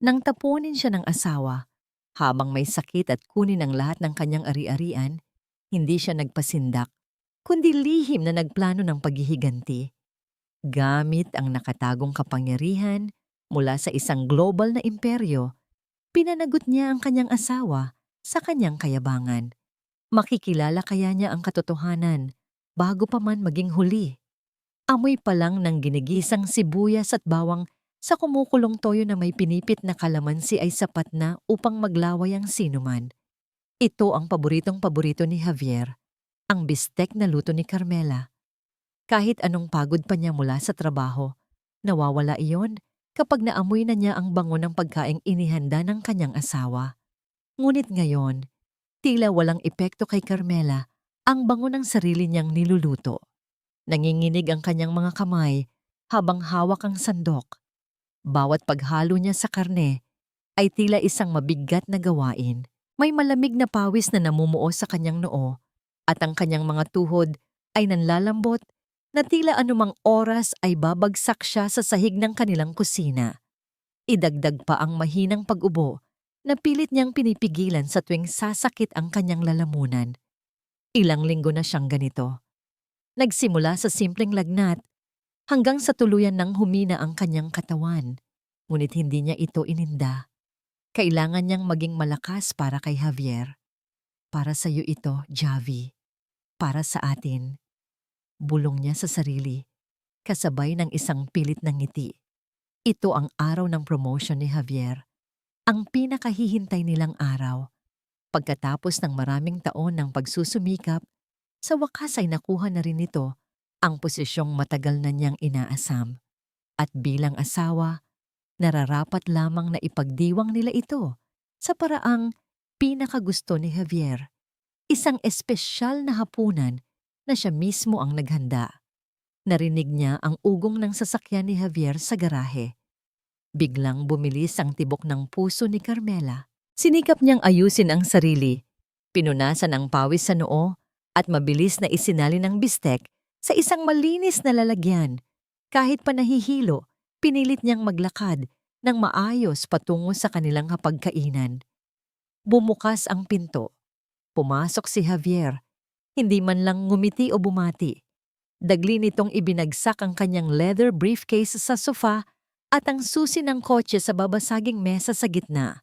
Nang tapunin siya ng asawa, habang may sakit at kunin ang lahat ng kanyang ari-arian, hindi siya nagpasindak, kundi lihim na nagplano ng paghihiganti. Gamit ang nakatagong kapangyarihan mula sa isang global na imperyo, pinanagot niya ang kanyang asawa sa kanyang kayabangan. Makikilala kaya niya ang katotohanan bago pa man maging huli. Amoy pa lang ng ginigisang sibuyas at bawang sa kumukulong toyo na may pinipit na kalamansi ay sapat na upang maglaway ang sinuman. Ito ang paboritong-paborito ni Javier, ang bistek na luto ni Carmela. Kahit anong pagod pa niya mula sa trabaho, nawawala iyon kapag naamoy na niya ang bango ng pagkaing inihanda ng kanyang asawa. Ngunit ngayon, tila walang epekto kay Carmela ang bango ng sarili niyang niluluto. Nanginginig ang kanyang mga kamay habang hawak ang sandok. Bawat paghalo niya sa karne ay tila isang mabigat na gawain. May malamig na pawis na namumuo sa kanyang noo at ang kanyang mga tuhod ay nanlalambot na tila anumang oras ay babagsak siya sa sahig ng kanilang kusina. Idagdag pa ang mahinang pag-ubo na pilit niyang pinipigilan sa tuwing sasakit ang kanyang lalamunan. Ilang linggo na siyang ganito. Nagsimula sa simpleng lagnat hanggang sa tuluyan ng humina ang kanyang katawan. Ngunit hindi niya ito ininda. Kailangan niyang maging malakas para kay Javier. Para sa iyo ito, Javi. Para sa atin. Bulong niya sa sarili, kasabay ng isang pilit na ngiti. Ito ang araw ng promotion ni Javier. Ang pinakahihintay nilang araw. Pagkatapos ng maraming taon ng pagsusumikap, sa wakas ay nakuha na rin nito ang posisyong matagal na niyang inaasam. At bilang asawa, nararapat lamang na ipagdiwang nila ito sa paraang pinakagusto ni Javier. Isang espesyal na hapunan na siya mismo ang naghanda. Narinig niya ang ugong ng sasakyan ni Javier sa garahe. Biglang bumilis ang tibok ng puso ni Carmela. Sinikap niyang ayusin ang sarili. Pinunasan ang pawis sa noo at mabilis na isinali ng bistek sa isang malinis na lalagyan. Kahit pa nahihilo, pinilit niyang maglakad ng maayos patungo sa kanilang hapagkainan. Bumukas ang pinto. Pumasok si Javier. Hindi man lang ngumiti o bumati. Dagli nitong ibinagsak ang kanyang leather briefcase sa sofa at ang susi ng kotse sa babasaging mesa sa gitna.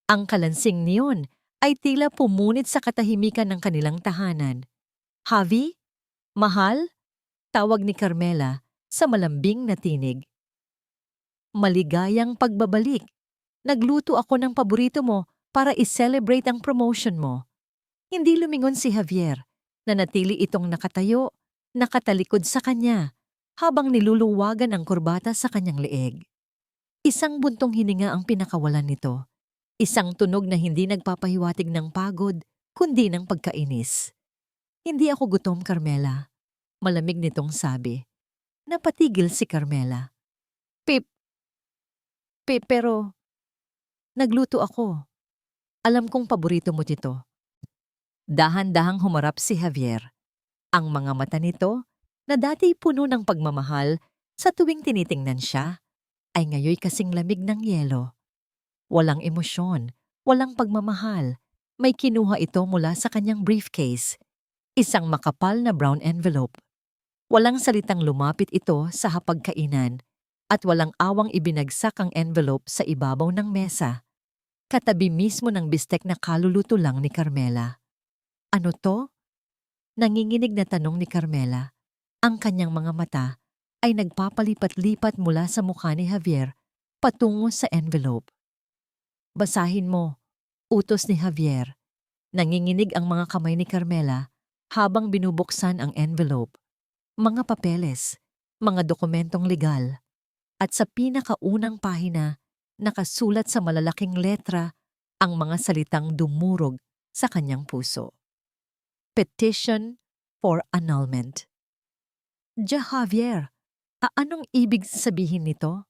Ang kalansing niyon ay tila pumunit sa katahimikan ng kanilang tahanan. "Javi? Mahal?" Tawag ni Carmela sa malambing na tinig. "Maligayang pagbabalik. Nagluto ako ng paborito mo para i-celebrate ang promotion mo." Hindi lumingon si Javier. Nanatili itong nakatayo, nakatalikod sa kanya, habang niluluwagan ang kurbata sa kanyang leeg. Isang buntong hininga ang pinakawalan nito. Isang tunog na hindi nagpapahiwatig ng pagod, kundi ng pagkainis. "Hindi ako gutom, Carmela." Malamig nitong sabi. Napatigil si Carmela. Pip, pero nagluto ako. Alam kong paborito mo dito." Dahan-dahang humarap si Javier. Ang mga mata nito, na dati puno ng pagmamahal sa tuwing tinitingnan siya, ay ngayoy kasing lamig ng yelo. Walang emosyon, walang pagmamahal. May kinuha ito mula sa kanyang briefcase. Isang makapal na brown envelope. Walang salitang lumapit ito sa hapagkainan at walang awang ibinagsak ang envelope sa ibabaw ng mesa. Katabi mismo ng bistek na kaluluto lang ni Carmela. "Ano to?" Nanginginig na tanong ni Carmela. Ang kanyang mga mata ay nagpapalipat-lipat mula sa mukha ni Javier patungo sa envelope. "Basahin mo," utos ni Javier. Nanginginig ang mga kamay ni Carmela habang binubuksan ang envelope. Mga papeles, mga dokumentong legal, at sa pinakaunang pahina, nakasulat sa malalaking letra ang mga salitang dumurog sa kanyang puso. Petition for annulment. Javier, anong ibig sabihin nito?"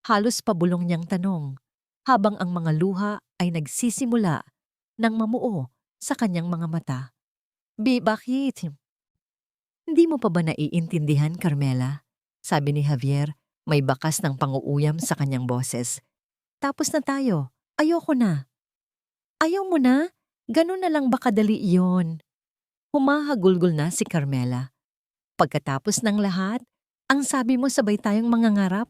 Halos pabulong niyang tanong, habang ang mga luha ay nagsisimula ng mamuo sa kanyang mga mata. Bakit? "Hindi mo pa ba naiintindihan, Carmela?" Sabi ni Javier, may bakas ng panguuyam sa kanyang boses. Tapos na tayo. Ayoko na. Ayaw mo na? Ganun na lang ba kadali iyon? Humahagulgol na si Carmela. Pagkatapos ng lahat, ang sabi mo sabay tayong mangangarap?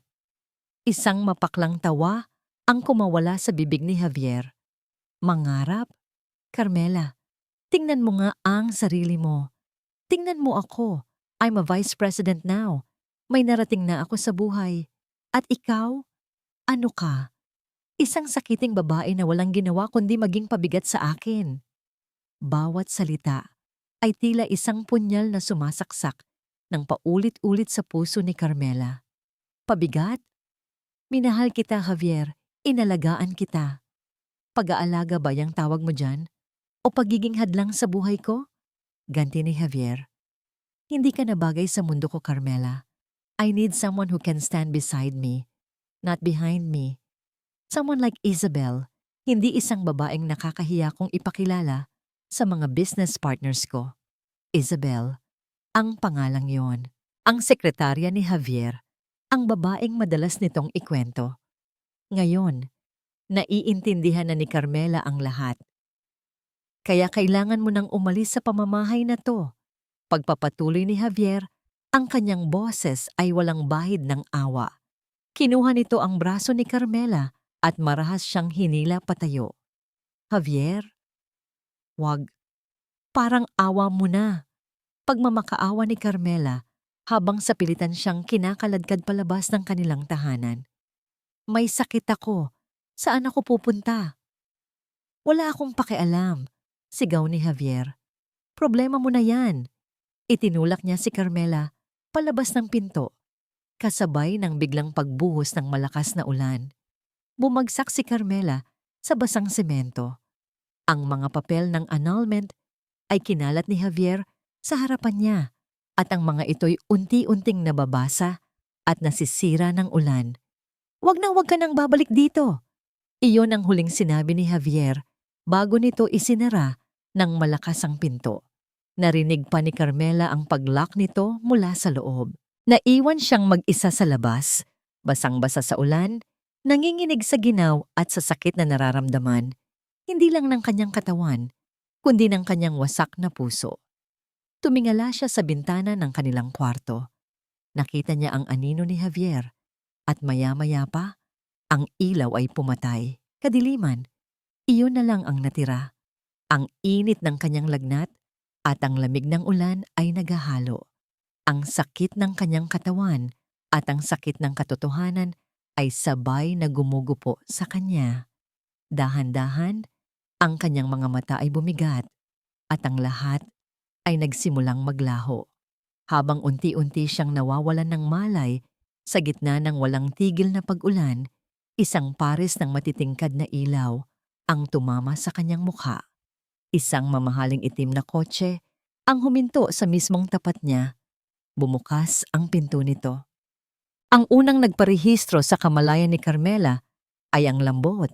Isang mapaklang tawa ang kumawala sa bibig ni Javier. Mangarap? Carmela, tingnan mo nga ang sarili mo. Tingnan mo ako. I'm a vice president now. May narating na ako sa buhay. At ikaw? Ano ka? Isang sakiting babae na walang ginawa kundi maging pabigat sa akin. Bawat salita ay tila isang punyal na sumasaksak ng paulit-ulit sa puso ni Carmela. Pabigat? Minahal kita, Javier. Inalagaan kita. Pag-aalaga ba yung tawag mo dyan? O pagiging hadlang sa buhay ko? Ganti ni Javier. Hindi ka na bagay sa mundo ko, Carmela. I need someone who can stand beside me, not behind me. Someone like Isabel, hindi isang babaeng nakakahiya kong ipakilala sa mga business partners ko. Isabel, ang pangalang yon. Ang sekretarya ni Javier, ang babaeng madalas nitong ikwento. Ngayon, naiintindihan na ni Carmela ang lahat. Kaya kailangan mo nang umalis sa pamamahay na to. Pagpapatuloy ni Javier, ang kanyang boses ay walang bahid ng awa. Kinuha nito ang braso ni Carmela at marahas siyang hinila patayo. Javier, wag. Parang awa mo na. Pagmamakaawa ni Carmela habang sa pilitan siyang kinakaladkad palabas ng kanilang tahanan. May sakit ako. Saan ako pupunta? Wala akong pakialam, sigaw ni Javier. Problema mo na yan. Itinulak niya si Carmela palabas ng pinto, kasabay ng biglang pagbuhos ng malakas na ulan. Bumagsak si Carmela sa basang semento. Ang mga papel ng annulment ay kinalat ni Javier sa harapan niya at ang mga ito'y unti-unting nababasa at nasisira ng ulan. Wag ka nang babalik dito. Iyon ang huling sinabi ni Javier bago nito isinara ng malakas ang pinto. Narinig pa ni Carmela ang pag-lock nito mula sa loob. Naiwan siyang mag-isa sa labas, basang-basa sa ulan, nanginginig sa ginaw at sa sakit na nararamdaman, hindi lang ng kanyang katawan, kundi ng kanyang wasak na puso. Tumingala siya sa bintana ng kanilang kwarto. Nakita niya ang anino ni Javier at maya-maya pa, ang ilaw ay pumatay. Kadiliman, iyon na lang ang natira. Ang init ng kanyang lagnat at ang lamig ng ulan ay naghahalo. Ang sakit ng kanyang katawan at ang sakit ng katotohanan ay sabay na gumugupo sa kanya. Dahan-dahan, ang kanyang mga mata ay bumigat at ang lahat ay nagsimulang maglaho. Habang unti-unti siyang nawawalan ng malay sa gitna ng walang tigil na pag-ulan, isang pares ng matitingkad na ilaw ang tumama sa kanyang mukha. Isang mamahaling itim na kotse ang huminto sa mismong tapat niya. Bumukas ang pinto nito. Ang unang nagparehistro sa kamalayan ni Carmela ay ang lambot.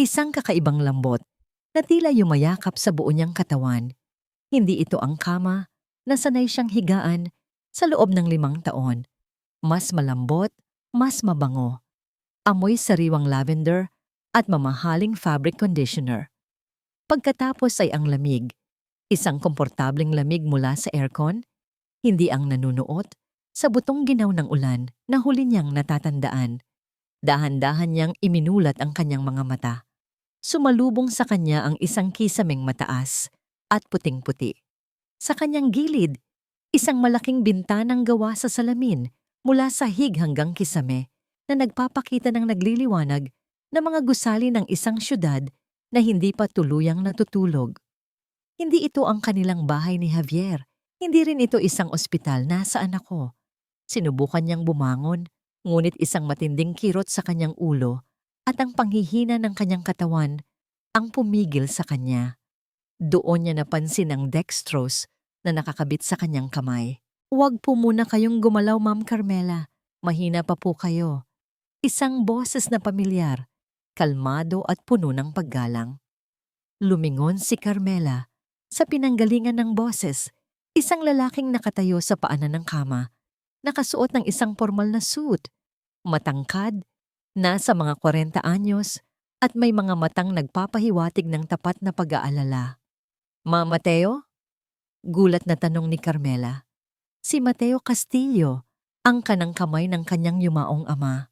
Isang kakaibang lambot na tila yumayakap sa buo niyang katawan. Hindi ito ang kama na sanay siyang higaan sa loob ng 5 taon. Mas malambot, mas mabango. Amoy sariwang lavender at mamahaling fabric conditioner. Pagkatapos ay ang lamig. Isang komportableng lamig mula sa aircon, hindi ang nanunuot sa butong ginaw ng ulan na huli niyang natatandaan. Dahan-dahan niyang iminulat ang kanyang mga mata. Sumalubong sa kanya ang isang kisameng mataas at puting-puti. Sa kanyang gilid, isang malaking bintanang gawa sa salamin mula sahig hanggang kisame na nagpapakita ng nagliliwanag na mga gusali ng isang syudad na hindi pa tuluyang natutulog. Hindi ito ang kanilang bahay ni Javier. Hindi rin ito isang ospital. Nasaan ako? Sinubukan niyang bumangon, ngunit isang matinding kirot sa kanyang ulo at ang panghihina ng kanyang katawan ang pumigil sa kanya. Doon niya napansin ang dextrose na nakakabit sa kanyang kamay. Huwag po muna kayong gumalaw, Ma'am Carmela. Mahina pa po kayo. Isang boses na pamilyar, kalmado at puno ng paggalang. Lumingon si Carmela. Sa pinanggalingan ng boses, isang lalaking nakatayo sa paanan ng kama, nakasuot ng isang formal na suit, matangkad, Nasa mga 40 anyos at may mga matang nagpapahiwatig ng tapat na pag-aalala. Ma Mateo? Gulat na tanong ni Carmela. Si Mateo Castillo, ang kanang kamay ng kanyang yumaong ama.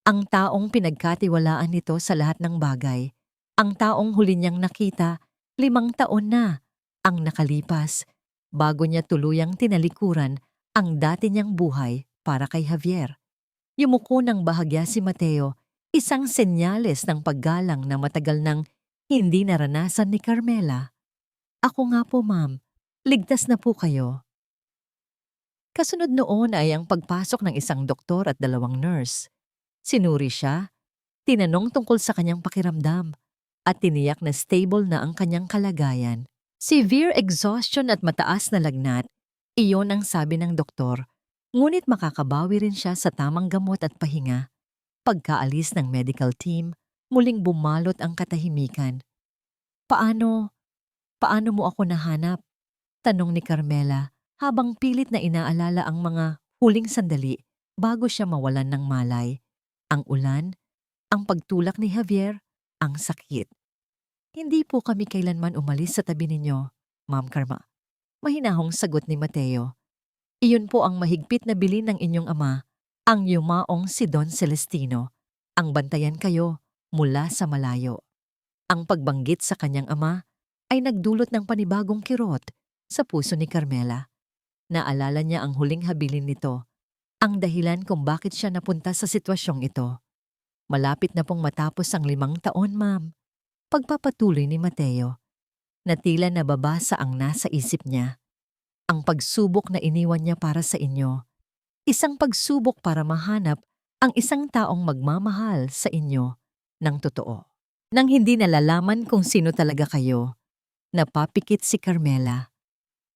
Ang taong pinagkatiwalaan nito sa lahat ng bagay. Ang taong huli niyang nakita 5 taon na ang nakalipas bago niya tuluyang tinalikuran ang dati niyang buhay para kay Javier. Yumuko ng bahagya si Mateo, isang senyales ng paggalang na matagal nang hindi naranasan ni Carmela. Ako nga po, ma'am. Ligtas na po kayo. Kasunod noon ay ang pagpasok ng isang doktor at 2 nurse. Sinuri siya, tinanong tungkol sa kanyang pakiramdam, at tiniyak na stable na ang kanyang kalagayan. Severe exhaustion at mataas na lagnat, iyon ang sabi ng doktor. Ngunit makakabawi rin siya sa tamang gamot at pahinga. Pagkaalis ng medical team, muling bumalot ang katahimikan. Paano mo ako nahanap? Tanong ni Carmela habang pilit na inaalala ang mga huling sandali bago siya mawalan ng malay. Ang ulan, ang pagtulak ni Javier, ang sakit. Hindi po kami kailanman umalis sa tabi ninyo, Ma'am Karma. Mahinahong sagot ni Mateo. Iyon po ang mahigpit na bilin ng inyong ama, ang yumaong si Don Celestino. Ang bantayan kayo mula sa malayo. Ang pagbanggit sa kanyang ama ay nagdulot ng panibagong kirot sa puso ni Carmela. Naalala niya ang huling habilin nito, ang dahilan kung bakit siya napunta sa sitwasyong ito. Malapit na pong matapos ang 5 taon, ma'am. Pagpapatuloy ni Mateo, na tila nababasa ang nasa isip niya. Ang pagsubok na iniwan niya para sa inyo. Isang pagsubok para mahanap ang isang taong magmamahal sa inyo ng totoo. Nang hindi nalalaman kung sino talaga kayo, napapikit si Carmela.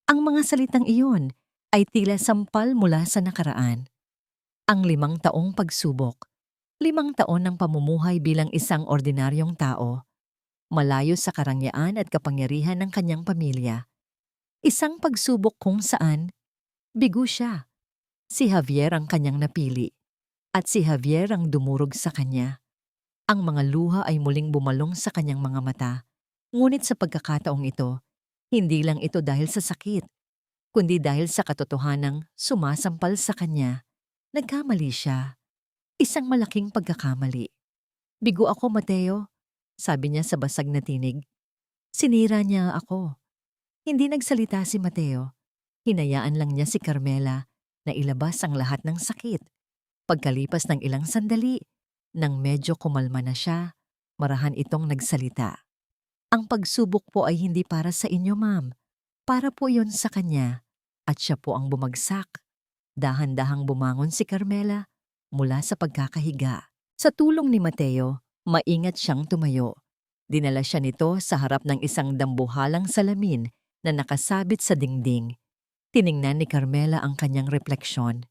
Ang mga salitang iyon ay tila sampal mula sa nakaraan. Ang 5 taong pagsubok, 5 taon ng pamumuhay bilang isang ordinaryong tao, malayo sa karangyaan at kapangyarihan ng kanyang pamilya. Isang pagsubok kung saan bigo siya. Si Javier ang kanyang napili at si Javier ang dumurog sa kanya. Ang mga luha ay muling bumalong sa kanyang mga mata. Ngunit sa pagkakataong ito, hindi lang ito dahil sa sakit, kundi dahil sa katotohanang sumasampal sa kanya. Nagkamali siya. Isang malaking pagkakamali. Bigo ako, Mateo, sabi niya sa basag na tinig. Sinira niya ako. Hindi nagsalita si Mateo. Hinayaan lang niya si Carmela na ilabas ang lahat ng sakit. Pagkalipas ng ilang sandali, nang medyo kumalma na siya, marahan itong nagsalita. Ang pagsubok po ay hindi para sa inyo, ma'am. Para po yon sa kanya. At siya po ang bumagsak. Dahan-dahang bumangon si Carmela mula sa pagkakahiga. Sa tulong ni Mateo, maingat siyang tumayo. Dinala siya nito sa harap ng isang dambuhalang salamin na nakasabit sa dingding. Tiningnan ni Carmela ang kanyang refleksyon.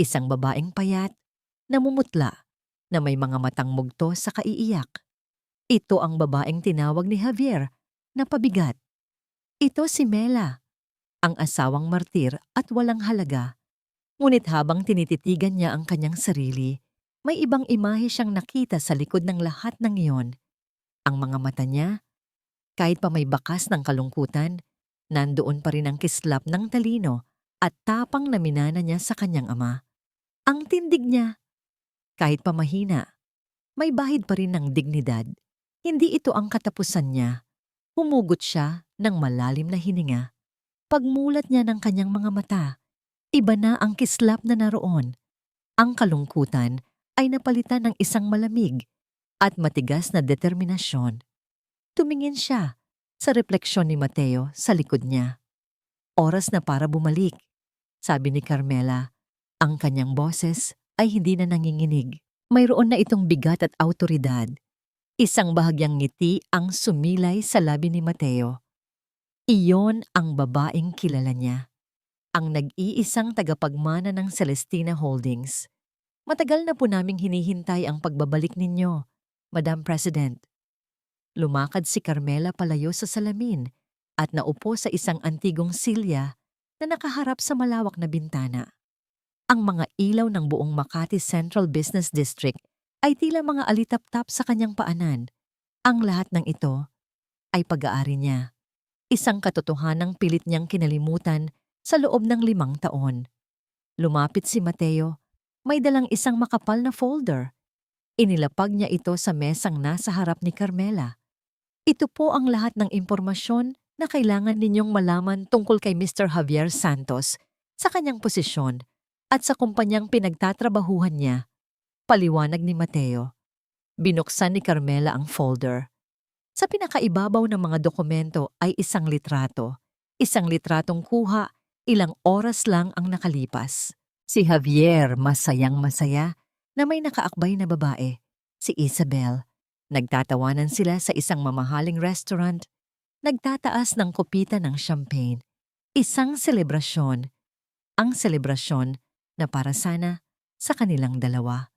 Isang babaeng payat, namumutla, na may mga matang mugto sa kaiiyak. Ito ang babaeng tinawag ni Javier na pabigat. Ito si Mela, ang asawang martir at walang halaga. Ngunit habang tinititigan niya ang kanyang sarili, may ibang imahe siyang nakita sa likod ng lahat ng iyon. Ang mga mata niya, kahit pa may bakas ng kalungkutan, nandoon pa rin ang kislap ng talino at tapang na minana niya sa kanyang ama. Ang tindig niya, kahit pa mahina, may bahid pa rin ng dignidad. Hindi ito ang katapusan niya. Humugot siya ng malalim na hininga. Pagmulat niya ng kanyang mga mata, iba na ang kislap na naroon. Ang kalungkutan ay napalitan ng isang malamig at matigas na determinasyon. Tumingin siya sa refleksyon ni Mateo sa likod niya. Oras na para bumalik, sabi ni Carmela. Ang kanyang boses ay hindi na nanginginig. Mayroon na itong bigat at autoridad. Isang bahagyang ngiti ang sumilay sa labi ni Mateo. Iyon ang babaeng kilala niya. Ang nag-iisang tagapagmana ng Celestina Holdings. Matagal na po naming hinihintay ang pagbabalik ninyo, Madam President. Lumakad si Carmela palayo sa salamin at naupo sa isang antigong silya na nakaharap sa malawak na bintana. Ang mga ilaw ng buong Makati Central Business District ay tila mga alitaptap sa kanyang paanan. Ang lahat ng ito ay pag-aari niya. Isang katotohanang pilit niyang kinalimutan sa loob ng 5 taon. Lumapit si Mateo. May dalang isang makapal na folder. Inilapag niya ito sa mesang nasa harap ni Carmela. Ito po ang lahat ng impormasyon na kailangan ninyong malaman tungkol kay Mr. Javier Santos sa kanyang posisyon at sa kumpanyang pinagtatrabahuhan niya. Paliwanag ni Mateo. Binuksan ni Carmela ang folder. Sa pinakaibabaw ng mga dokumento ay isang litrato. Isang litratong kuha, ilang oras lang ang nakalipas. Si Javier masayang masaya na may nakaakbay na babae, si Isabel. Nagtatawanan sila sa isang mamahaling restaurant. Nagtataas ng kopita ng champagne. Isang selebrasyon. Ang selebrasyon na para sana sa kanilang dalawa.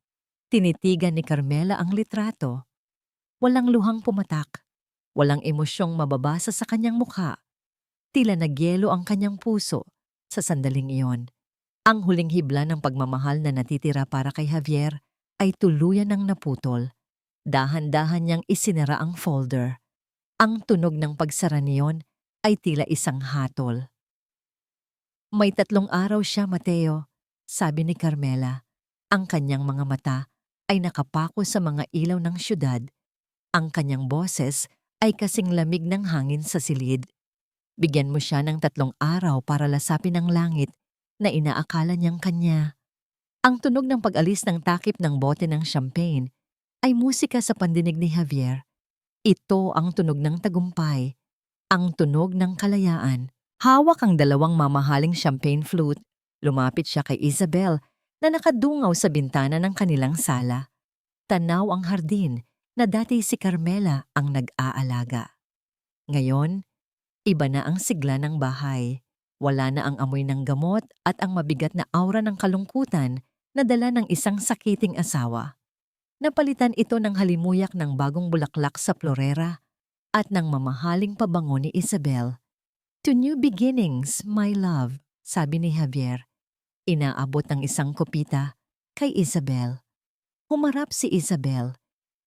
Tinitigan ni Carmela ang litrato. Walang luhang pumatak. Walang emosyong mababasa sa kanyang mukha. Tila nagyelo ang kanyang puso sa sandaling iyon. Ang huling hibla ng pagmamahal na natitira para kay Javier ay tuluyan ng naputol. Dahan-dahan niyang isinara ang folder. Ang tunog ng pagsara niyon ay tila isang hatol. May 3 araw siya, Mateo, sabi ni Carmela. Ang kanyang mga mata ay nakapako sa mga ilaw ng syudad. Ang kanyang boses ay kasing lamig ng hangin sa silid. Bigyan mo siya ng 3 araw para lasapin ang langit na inaakala niyang kanya. Ang tunog ng pag-alis ng takip ng bote ng champagne ay musika sa pandinig ni Javier. Ito ang tunog ng tagumpay, ang tunog ng kalayaan. Hawak ang 2 mamahaling champagne flute. Lumapit siya kay Isabel na nakadungaw sa bintana ng kanilang sala. Tanaw ang hardin na dati si Carmela ang nag-aalaga. Ngayon, iba na ang sigla ng bahay. Wala na ang amoy ng gamot at ang mabigat na aura ng kalungkutan na dala ng isang sakiting asawa. Napalitan ito ng halimuyak ng bagong bulaklak sa florera at ng mamahaling pabango ni Isabel. To new beginnings, my love, sabi ni Javier. Inaabot ng isang kopita kay Isabel. Humarap si Isabel.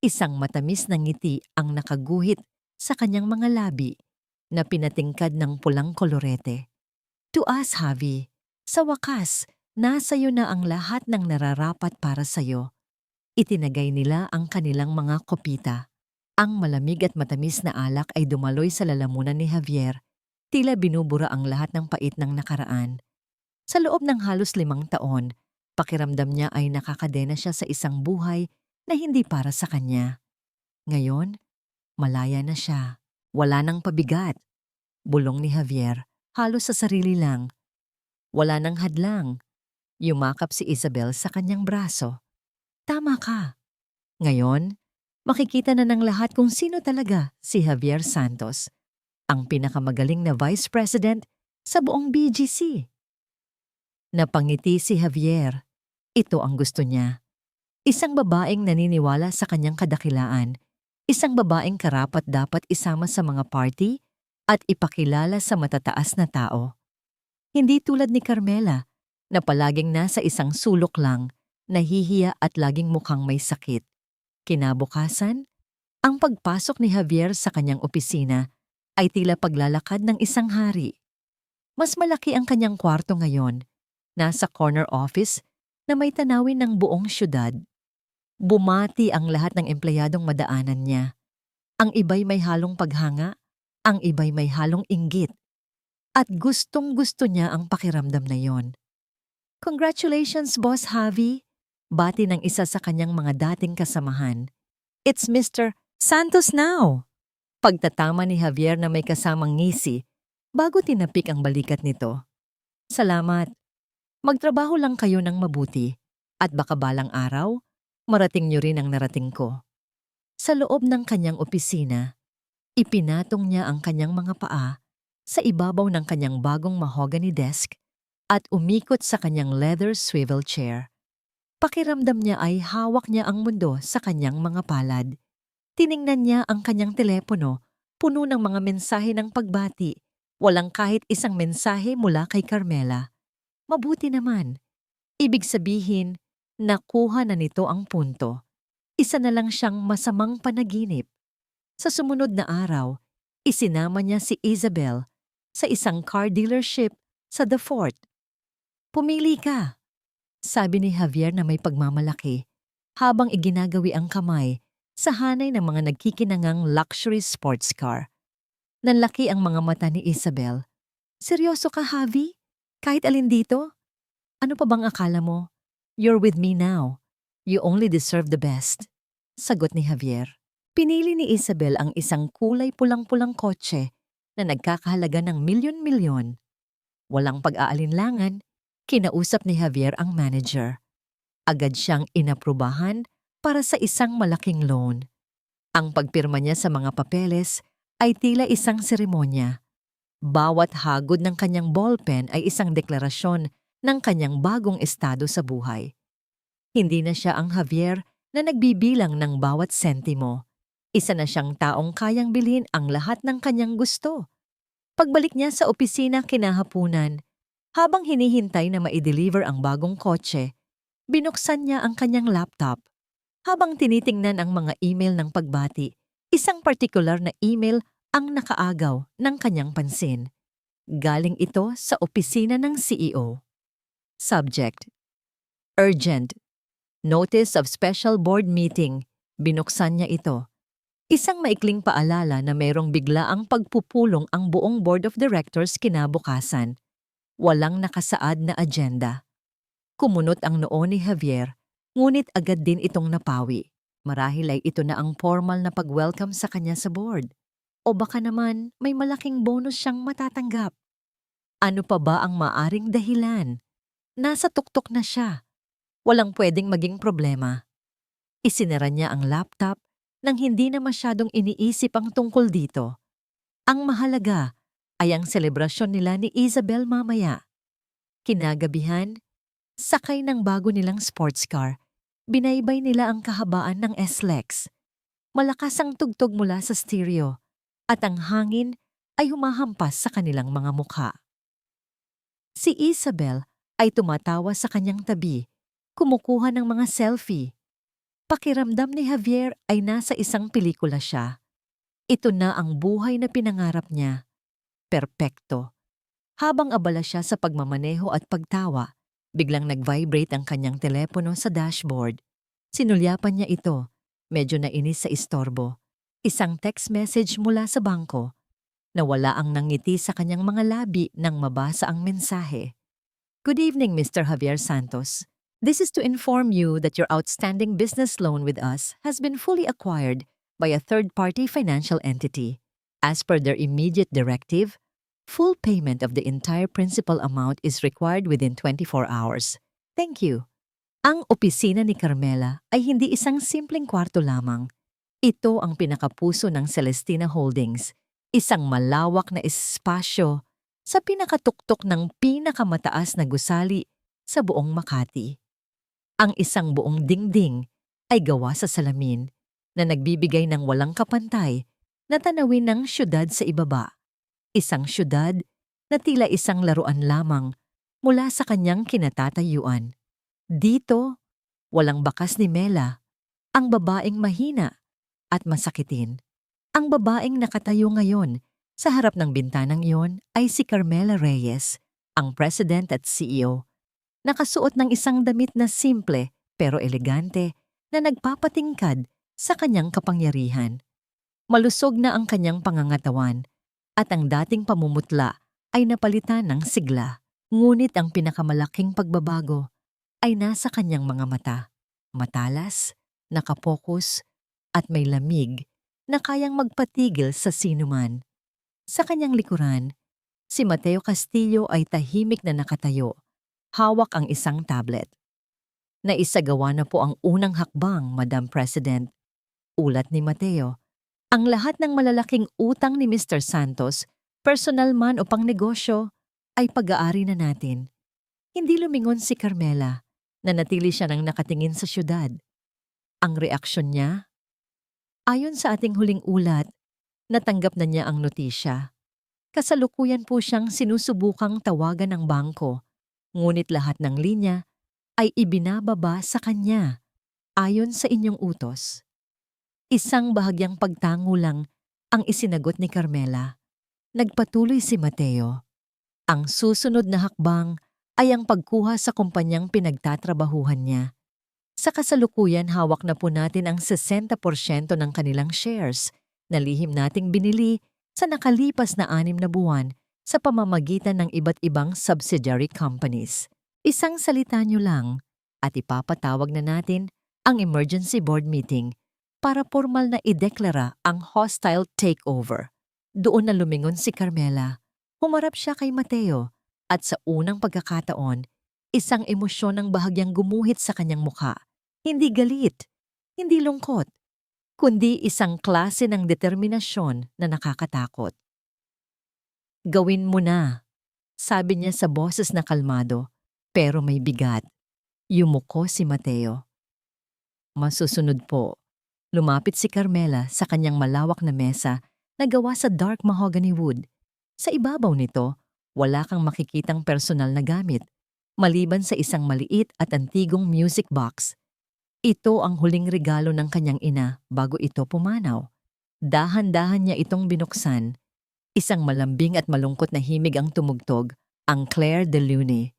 Isang matamis na ngiti ang nakaguhit sa kanyang mga labi na pinatingkad ng pulang kolorete. To us, Javi, sa wakas, nasayo na ang lahat ng nararapat para sayo. Itinagay nila ang kanilang mga kopita. Ang malamig at matamis na alak ay dumaloy sa lalamunan ni Javier. Tila binubura ang lahat ng pait ng nakaraan. Sa loob ng halos 5 taon, pakiramdam niya ay nakakadena siya sa isang buhay na hindi para sa kanya. Ngayon, malaya na siya. Wala nang pabigat. Bulong ni Javier, halos sa sarili lang. Wala nang hadlang. Yumakap si Isabel sa kanyang braso. Tama ka. Ngayon, makikita na ng lahat kung sino talaga si Javier Santos, ang pinakamagaling na Vice President sa buong BGC. Napangiti si Javier. Ito ang gusto niya. Isang babaeng naniniwala sa kanyang kadakilaan. Isang babaeng karapat-dapat isama sa mga party at ipakilala sa matataas na tao. Hindi tulad ni Carmela na palaging nasa isang sulok lang, nahihiya at laging mukhang may sakit. Kinabukasan, ang pagpasok ni Javier sa kanyang opisina ay tila paglalakad ng isang hari. Mas malaki ang kanyang kwarto ngayon, nasa corner office na may tanawin ng buong syudad. Bumati ang lahat ng empleyadong madaanan niya. Ang iba'y may halong paghanga, ang iba'y may halong inggit. At gustong-gusto niya ang pakiramdam na yon. Congratulations, Boss Javi! Bati ng isa sa kanyang mga dating kasamahan. It's Mr. Santos now! Pagtatama ni Javier na may kasamang ngisi bago tinapik ang balikat nito. Salamat. Magtrabaho lang kayo ng mabuti at baka balang araw, marating niyo rin ang narating ko. Sa loob ng kanyang opisina, ipinatong niya ang kanyang mga paa sa ibabaw ng kanyang bagong mahogany desk at umikot sa kanyang leather swivel chair. Pakiramdam niya ay hawak niya ang mundo sa kanyang mga palad. Tiningnan niya ang kanyang telepono, puno ng mga mensahe ng pagbati. Walang kahit isang mensahe mula kay Carmela. Mabuti naman. Ibig sabihin, nakuha na nito ang punto. Isa na lang siyang masamang panaginip. Sa sumunod na araw, isinama niya si Isabel sa isang car dealership sa The Fort. "Pumili ka," sabi ni Javier na may pagmamalaki habang iginagawi ang kamay sa hanay ng mga nagkikinangang luxury sports car. Nanlaki ang mga mata ni Isabel. "Seryoso ka, Javi? Kahit alin dito? Ano pa bang akala mo? You're with me now. You only deserve the best," sagot ni Javier. Pinili ni Isabel ang isang kulay pulang-pulang kotse na nagkakahalaga ng milyon-milyon. Walang pag-aalinlangan, kinausap ni Javier ang manager. Agad siyang inaprubahan para sa isang malaking loan. Ang pagpirma niya sa mga papeles ay tila isang seremonya. Bawat hagod ng kanyang ballpen ay isang deklarasyon ng kanyang bagong estado sa buhay. Hindi na siya ang Javier na nagbibilang ng bawat sentimo. Isa na siyang taong kayang bilhin ang lahat ng kanyang gusto. Pagbalik niya sa opisina kinahapunan, habang hinihintay na ma-deliver ang bagong kotse, binuksan niya ang kanyang laptop. Habang tinitingnan ang mga email ng pagbati, isang partikular na email ang nakaagaw ng kanyang pansin. Galing ito sa opisina ng CEO. Subject: Urgent. Notice of Special Board Meeting. Binuksan niya ito. Isang maikling paalala na mayroong biglaang pagpupulong ang buong Board of Directors kinabukasan. Walang nakasaad na agenda. Kumunot ang noo ni Javier, ngunit agad din itong napawi. Marahil ay ito na ang formal na pag-welcome sa kanya sa board. O baka naman may malaking bonus siyang matatanggap. Ano pa ba ang maaring dahilan? Nasa tuktok na siya. Walang pwedeng maging problema. Isinara niya ang laptop nang hindi na masyadong iniisip ang tungkol dito. Ang mahalaga ay ang selebrasyon nila ni Isabel mamaya. Kinagabihan, sakay ng bago nilang sports car, binaybay nila ang kahabaan ng SLEX. Malakas ang tugtog mula sa stereo at ang hangin ay humahampas sa kanilang mga mukha. Si Isabel ay tumatawa sa kanyang tabi, kumukuha ng mga selfie. Pakiramdam ni Javier ay nasa isang pelikula siya. Ito na ang buhay na pinangarap niya. Perpekto. Habang abala siya sa pagmamaneho at pagtawa, biglang nag-vibrate ang kanyang telepono sa dashboard. Sinulyapan niya ito. Medyo nainis sa istorbo. Isang text message mula sa bangko. Nawala ang nangiti sa kanyang mga labi nang mabasa ang mensahe. "Good evening, Mr. Javier Santos. This is to inform you that your outstanding business loan with us has been fully acquired by a third-party financial entity. As per their immediate directive, full payment of the entire principal amount is required within 24 hours. Thank you." Ang opisina ni Carmela ay hindi isang simpleng kwarto lamang. Ito ang pinakapuso ng Celestina Holdings, isang malawak na espasyo sa pinakatuktok ng pinakamataas na gusali sa buong Makati. Ang isang buong dingding ay gawa sa salamin na nagbibigay ng walang kapantay na tanawin ng syudad sa ibaba. Isang syudad na tila isang laruan lamang mula sa kanyang kinatatayuan. Dito, walang bakas ni Mela, ang babaeng mahina at masakitin. Ang babaeng nakatayo ngayon sa harap ng bintanang iyon ay si Carmela Reyes, ang President at CEO. Nakasuot ng isang damit na simple pero elegante na nagpapatingkad sa kanyang kapangyarihan. Malusog na ang kanyang pangangatawan at ang dating pamumutla ay napalitan ng sigla. Ngunit ang pinakamalaking pagbabago ay nasa kanyang mga mata. Matalas, nakapokus, at may lamig na kayang magpatigil sa sinuman. Sa kanyang likuran, si Mateo Castillo ay tahimik na nakatayo. Hawak ang isang tablet. "Naisagawa na po ang unang hakbang, Madam President," ulat ni Mateo. "Ang lahat ng malalaking utang ni Mr. Santos, personal man o pangnegosyo, ay pag-aari na natin." Hindi lumingon si Carmela. Nanatili siya nang nakatingin sa syudad. Ang reaksyon niya? Ayon sa ating huling ulat, natanggap na niya ang notisya. Kasalukuyan po siyang sinusubukang tawagan ng bangko. Ngunit lahat ng linya ay ibinababa sa kanya. ayon sa inyong utos. Isang bahagyang pagtango lang ang isinagot ni Carmela. Nagpatuloy si Mateo. Ang susunod na hakbang ay ang pagkuha sa kumpanyang pinagtatrabahuhan niya. Sa kasalukuyan, hawak na po natin ang 60% ng kanilang shares na lihim nating binili sa nakalipas na 6 na buwan sa pamamagitan ng iba't ibang subsidiary companies. Isang salita nyo lang at ipapatawag na natin ang emergency board meeting para formal na ideklara ang hostile takeover. Doon na lumingon si Carmela. Humarap siya kay Mateo at sa unang pagkakataon, isang emosyon ng bahagyang gumuhit sa kanyang mukha. Hindi galit, hindi lungkot, kundi isang klase ng determinasyon na nakakatakot. Gawin mo na, sabi niya sa boses na kalmado, pero may bigat. Yumuko si Mateo. Masusunod po. Lumapit si Carmela sa kanyang malawak na mesa na gawa sa dark mahogany wood. Sa ibabaw nito, wala kang makikitang personal na gamit, maliban sa isang maliit at antigong music box. Ito ang huling regalo ng kanyang ina bago ito pumanaw. Dahan-dahan niya itong binuksan. Isang malambing at malungkot na himig ang tumugtog, ang Claire de Lune.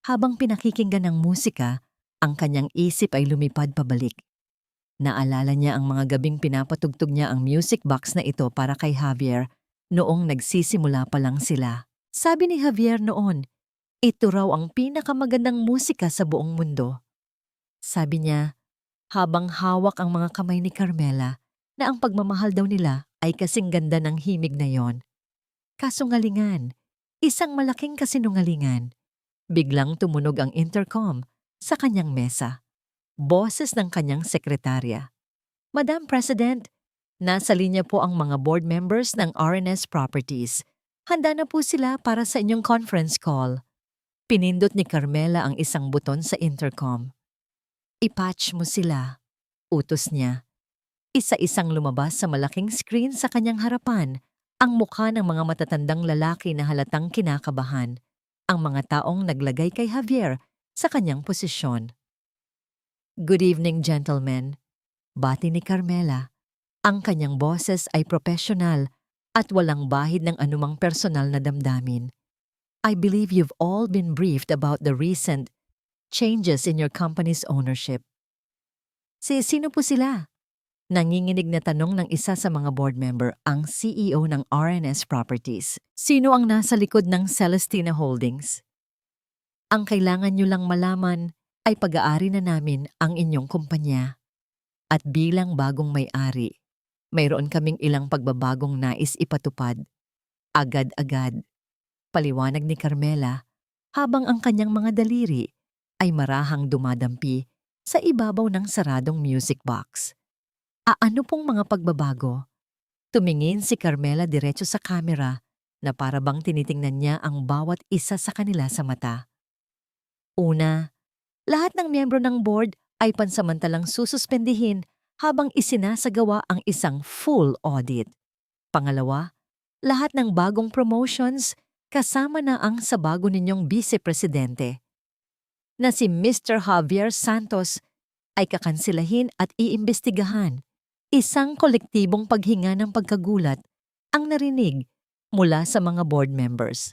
Habang pinakikinggan ng musika, ang kanyang isip ay lumipad pabalik. Naalala niya ang mga gabing pinapatugtog niya ang music box na ito para kay Javier noong nagsisimula pa lang sila. Sabi ni Javier noon, ito raw ang pinakamagandang musika sa buong mundo. Sabi niya, habang hawak ang mga kamay ni Carmela na ang pagmamahal daw nila ay kasing ganda ng himig na yon. Kasungalingan, isang malaking kasinungalingan. Biglang tumunog ang intercom sa kanyang mesa. Boses ng kanyang sekretarya. Madam President, nasa linya po ang mga board members ng RNS Properties. Handa na po sila para sa inyong conference call. Pinindot ni Carmela ang isang buton sa intercom. Ipatch mo sila, utos niya. Isa-isang lumabas sa malaking screen sa kanyang harapan ang mukha ng mga matatandang lalaki na halatang kinakabahan, ang mga taong naglagay kay Javier sa kanyang posisyon. Good evening, gentlemen. Bati ni Carmela. Ang kanyang boses ay professional at walang bahid ng anumang personal na damdamin. I believe you've all been briefed about the recent changes in your company's ownership. Sino po sila? Nanginginig na tanong ng isa sa mga board member, ang CEO ng RNS Properties. Sino ang nasa likod ng Celestina Holdings? Ang kailangan nyo lang malaman ay pag-aari na namin ang inyong kumpanya. At bilang bagong may-ari, mayroon kaming ilang pagbabagong nais ipatupad. Agad-agad. Paliwanag ni Carmela habang ang kanyang mga daliri ay marahang dumadampi sa ibabaw ng saradong music box. Ano pong mga pagbabago? Tumingin si Carmela diretso sa kamera na para bang tinitingnan niya ang bawat isa sa kanila sa mata. Una, lahat ng miyembro ng board ay pansamantalang sususpendihin habang isinasagawa ang isang full audit. Pangalawa, lahat ng bagong promotions kasama na ang sa bago ninyong vice-presidente na si Mr. Javier Santos ay kakansilahin at iimbestigahan. Isang kolektibong paghinga ng pagkagulat ang narinig mula sa mga board members.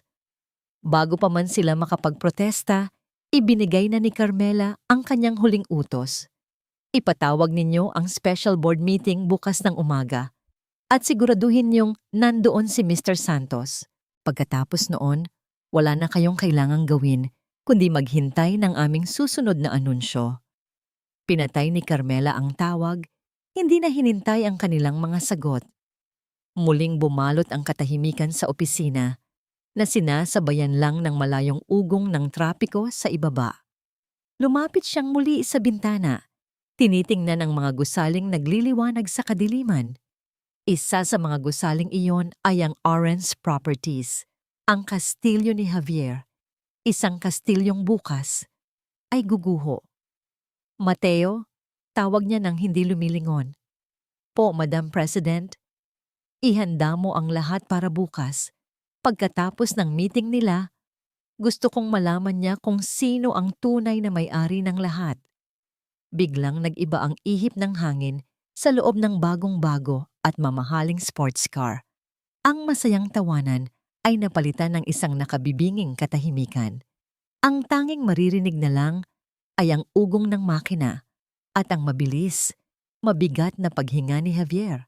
Bago pa man sila makapagprotesta, ibinigay na ni Carmela ang kanyang huling utos. Ipatawag ninyo ang special board meeting bukas ng umaga at siguraduhin niyong nandoon si Mr. Santos. Pagkatapos noon, wala na kayong kailangang gawin kundi maghintay ng aming susunod na anunsyo. Pinatay ni Carmela ang tawag, hindi na hinintay ang kanilang mga sagot. Muling bumalot ang katahimikan sa opisina na sinasabayan lang ng malayong ugong ng trapiko sa ibaba. Lumapit siyang muli sa bintana. Tinitingnan ang mga gusaling nagliliwanag sa kadiliman. Isa sa mga gusaling iyon ay ang RNS Properties, ang kastilyo ni Javier. Isang kastilyong bukas ay guguho. Mateo, tawag niya nang hindi lumilingon. Po, Madam President, ihanda mo ang lahat para bukas. Pagkatapos ng meeting nila, gusto kong malaman niya kung sino ang tunay na may-ari ng lahat. Biglang nag-iba ang ihip ng hangin sa loob ng bagong-bago at mamahaling sports car. Ang masayang tawanan ay napalitan ng isang nakabibinging katahimikan. Ang tanging maririnig na lang ay ang ugong ng makina at ang mabilis, mabigat na paghinga ni Javier.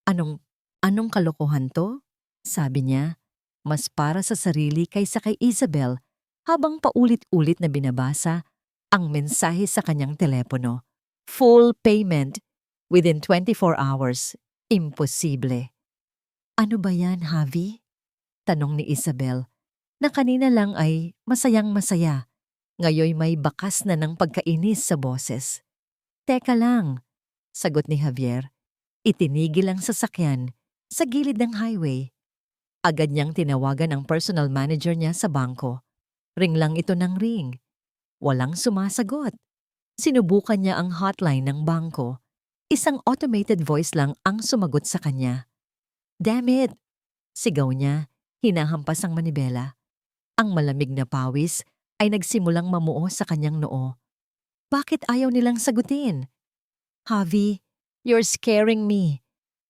Anong kalokohan to? Sabi niya, mas para sa sarili kaysa kay Isabel habang paulit-ulit na binabasa ang mensahe sa kanyang telepono. Full payment within 24 hours. Imposible. Ano ba yan, Javi? Tanong ni Isabel, na kanina lang ay masayang-masaya. Ngayoy may bakas na ng pagkainis sa boses. Teka lang, sagot ni Javier. Itinigil ang sasakyan sa gilid ng highway. Agad niyang tinawagan ang personal manager niya sa bangko. Ring lang ito ng ring. Walang sumasagot. Sinubukan niya ang hotline ng bangko. Isang automated voice lang ang sumagot sa kanya. Damn it! Sigaw niya, hinahampas ang manibela. Ang malamig na pawis ay nagsimulang mamuo sa kanyang noo. Bakit ayaw nilang sagutin? Javi, you're scaring me.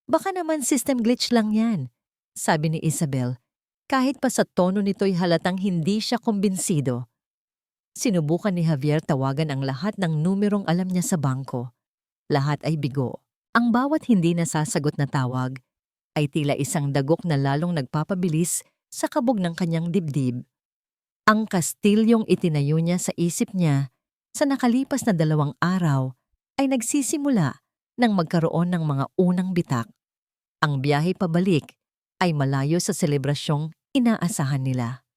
Baka naman system glitch lang yan, sabi ni Isabel. Kahit pa sa tono nito'y halatang hindi siya kumbinsido. Sinubukan ni Javier tawagan ang lahat ng numerong alam niya sa bangko. Lahat ay bigo. Ang bawat hindi nasasagot na tawag ay tila isang dagok na lalong nagpapabilis sa kabog ng kanyang dibdib. Ang kastilyong itinayo niya sa isip niya sa nakalipas na 2 araw ay nagsisimula nang magkaroon ng mga unang bitak. Ang biyahe pabalik ay malayo sa selebrasyong inaasahan nila.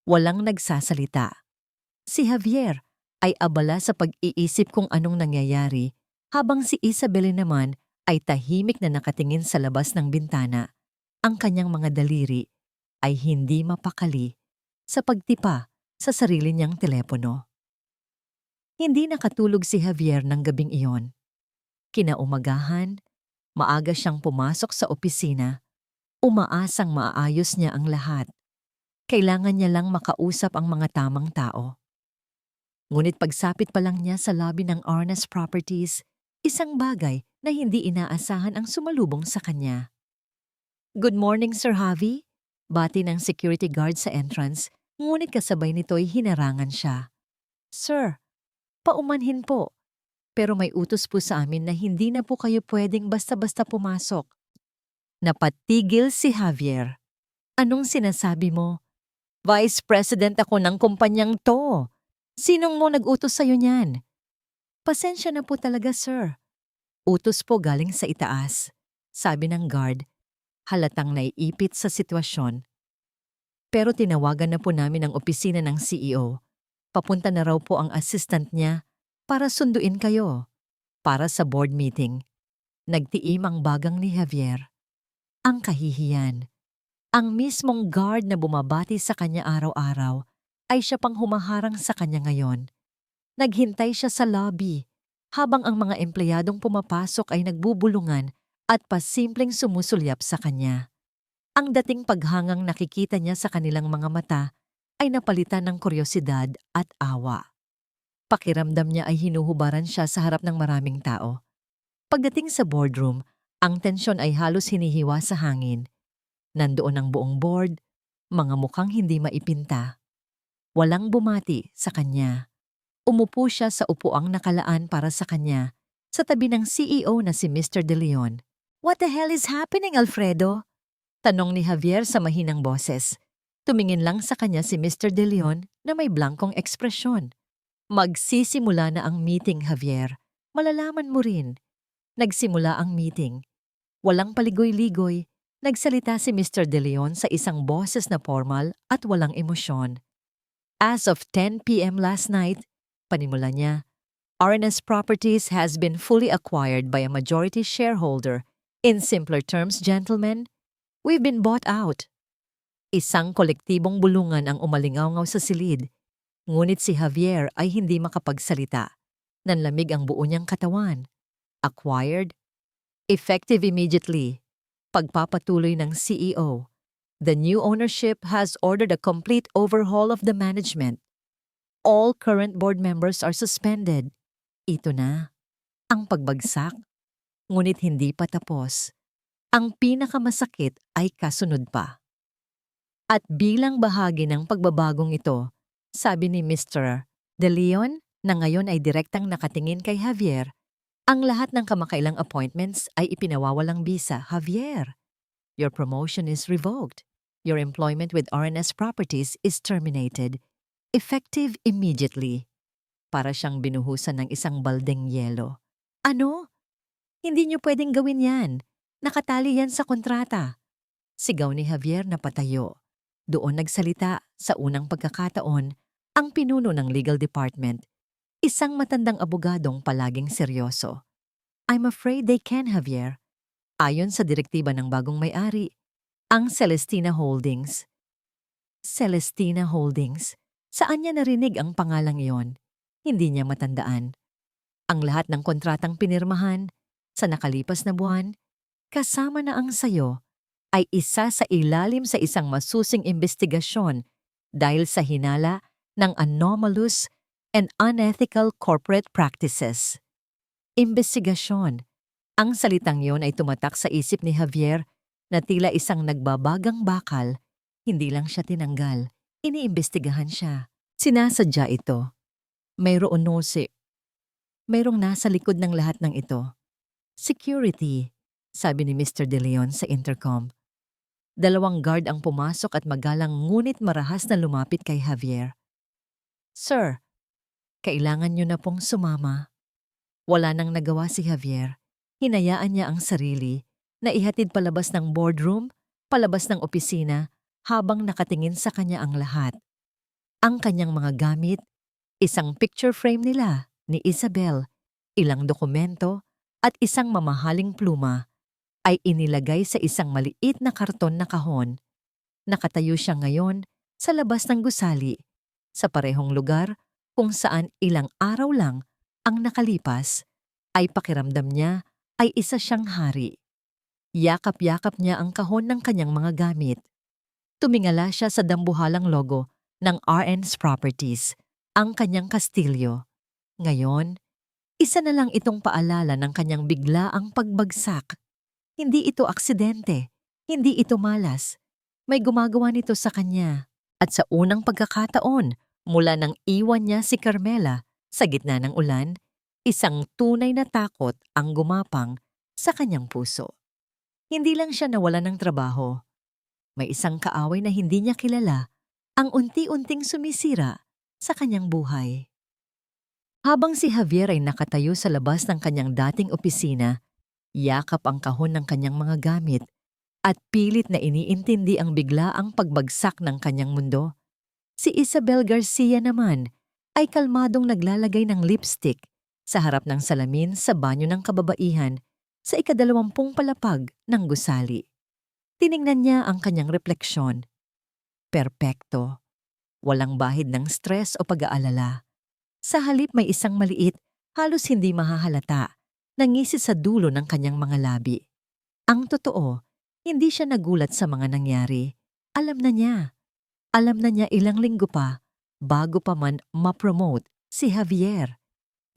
Walang nagsasalita. Si Javier ay abala sa pag-iisip kung anong nangyayari habang si Isabel naman ay tahimik na nakatingin sa labas ng bintana. Ang kanyang mga daliri ay hindi mapakali sa pagtipa sa sarili niyang telepono. Hindi nakatulog si Javier ng gabing iyon. Kinaumagahan, maaga siyang pumasok sa opisina, umaasang maayos niya ang lahat. Kailangan niya lang makausap ang mga tamang tao. Ngunit pagsapit pa lang niya sa lobby ng Arnas Properties, isang bagay na hindi inaasahan ang sumalubong sa kanya. Good morning, Sir Javi. Bati ng security guard sa entrance, ngunit kasabay nito'y hinarangan siya. Sir, paumanhin po. Pero may utos po sa amin na hindi na po kayo pwedeng basta-basta pumasok. Napatigil si Javier. Anong sinasabi mo? Vice President ako ng kumpanyang to. Sinong mo nag-utos sa'yo niyan? Pasensya na po talaga, sir. Utos po galing sa itaas, sabi ng guard, halatang naiipit sa sitwasyon. Pero tinawagan na po namin ang opisina ng CEO. Papunta na raw po ang assistant niya para sunduin kayo para sa board meeting. Nagtiim ang bagang ni Javier. Ang kahihiyan. Ang mismong guard na bumabati sa kanya araw-araw ay siya pang humaharang sa kanya ngayon. Naghintay siya sa lobby habang ang mga empleyadong pumapasok ay nagbubulungan at pasimpleng sumusulyap sa kanya. Ang dating paghangang nakikita niya sa kanilang mga mata ay napalitan ng kuryosidad at awa. Pakiramdam niya ay hinuhubaran siya sa harap ng maraming tao. Pagdating sa boardroom, ang tensyon ay halos hinihiwa sa hangin. Nandoon ang buong board, mga mukhang hindi maipinta. Walang bumati sa kanya. Umupo siya sa upuang nakalaan para sa kanya, sa tabi ng CEO na si Mr. De Leon. What the hell is happening, Alfredo? Tanong ni Javier sa mahinang boses. Tumingin lang sa kanya si Mr. De Leon na may blankong ekspresyon. Magsisimula na ang meeting, Javier. Malalaman mo rin. Nagsimula ang meeting. Walang paligoy-ligoy. Nagsalita si Mr. De Leon sa isang boses na formal at walang emosyon. As of 10 p.m. last night, panimula niya, Arnas Properties has been fully acquired by a majority shareholder. In simpler terms, gentlemen, we've been bought out. Isang kolektibong bulungan ang umalingaw sa silid. Ngunit si Javier ay hindi makapagsalita. Nanlamig ang buo niyang katawan. Acquired? Effective immediately. Pagpapatuloy ng CEO. The new ownership has ordered a complete overhaul of the management. All current board members are suspended. Ito na, ang pagbagsak, ngunit hindi pa tapos. Ang pinakamasakit ay kasunod pa. At bilang bahagi ng pagbabagong ito, sabi ni Mr. De Leon na ngayon ay direktang nakatingin kay Javier, ang lahat ng kamakailang appointments ay ipinawawalang bisa. Javier, your promotion is revoked. Your employment with RNS Properties is terminated, effective immediately. Para siyang binuhusan ng isang baldeng yelo. Ano? Hindi niyo pwedeng gawin yan. Nakatali yan sa kontrata. Sigaw ni Javier na patayo. Doon nagsalita sa unang pagkakataon ang pinuno ng legal department, isang matandang abogadong palaging seryoso. I'm afraid they can, Javier. Ayon sa direktiba ng bagong may-ari, ang Celestina Holdings. Celestina Holdings? Saan niya narinig ang pangalang iyon? Hindi niya matandaan. Ang lahat ng kontratang pinirmahan sa nakalipas na buwan, kasama na ang sayo, ay isa sa ilalim sa isang masusing imbestigasyon dahil sa hinala ng anomalous and unethical corporate practices. Imbestigasyon. Ang salitang yon ay tumatak sa isip ni Javier na tila isang nagbabagang bakal. Hindi lang siya tinanggal, iniimbestigahan siya. Sinasadya ito. Mayroong mayroong nasa likod ng lahat ng ito. Security, sabi ni Mr. De Leon sa intercom. 2 guard ang pumasok at magalang ngunit marahas na lumapit kay Javier. Sir, kailangan niyo na pong sumama. Wala nang nagawa si Javier. Hinayaan niya ang sarili na ihatid palabas ng boardroom, palabas ng opisina, habang nakatingin sa kanya ang lahat. Ang kanyang mga gamit, isang picture frame nila ni Isabel, ilang dokumento, at isang mamahaling pluma ay inilagay sa isang maliit na karton na kahon. Nakatayo siya ngayon sa labas ng gusali, sa parehong lugar kung saan ilang araw lang ang nakalipas, ay pakiramdam niya ay isa siyang hari. Yakap-yakap niya ang kahon ng kanyang mga gamit. Tumingala siya sa dambuhalang logo ng RN's Properties, ang kanyang kastilyo. Ngayon, isa na lang itong paalala ng kanyang biglaang pagbagsak. Hindi ito aksidente, hindi ito malas. May gumagawa nito sa kanya. At sa unang pagkakataon, mula nang iwan niya si Carmela sa gitna ng ulan, isang tunay na takot ang gumapang sa kanyang puso. Hindi lang siya nawalan ng trabaho. May isang kaaway na hindi niya kilala ang unti-unting sumisira sa kanyang buhay. Habang si Javier ay nakatayo sa labas ng kanyang dating opisina, yakap ang kahon ng kanyang mga gamit at pilit na iniintindi ang biglaang pagbagsak ng kanyang mundo. Si Isabel Garcia naman ay kalmadong naglalagay ng lipstick sa harap ng salamin sa banyo ng kababaihan sa 20 palapag ng gusali. Tiningnan niya ang kanyang refleksyon. Perpekto. Walang bahid ng stress o pag-aalala. Sa halip may isang maliit, halos hindi mahahalata, na ngisi sa dulo ng kanyang mga labi. Ang totoo, hindi siya nagulat sa mga nangyari. Alam na niya. Alam na niya ilang linggo pa, bago pa man ma-promote si Javier.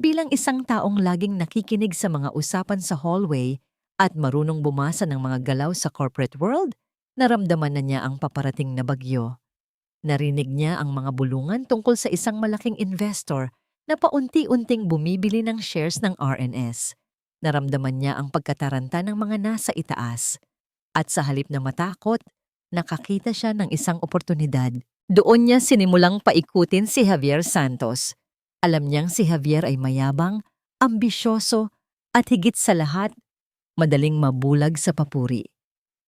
Bilang isang taong laging nakikinig sa mga usapan sa hallway at marunong bumasa ng mga galaw sa corporate world, naramdaman na niya ang paparating na bagyo. Narinig niya ang mga bulungan tungkol sa isang malaking investor na paunti-unting bumibili ng shares ng RNS. Naramdaman niya ang pagkataranta ng mga nasa itaas. At sa halip na matakot, nakakita siya ng isang oportunidad. Doon niya sinimulang paikutin si Javier Santos. Alam niyang si Javier ay mayabang, ambisyoso, at higit sa lahat, madaling mabulag sa papuri.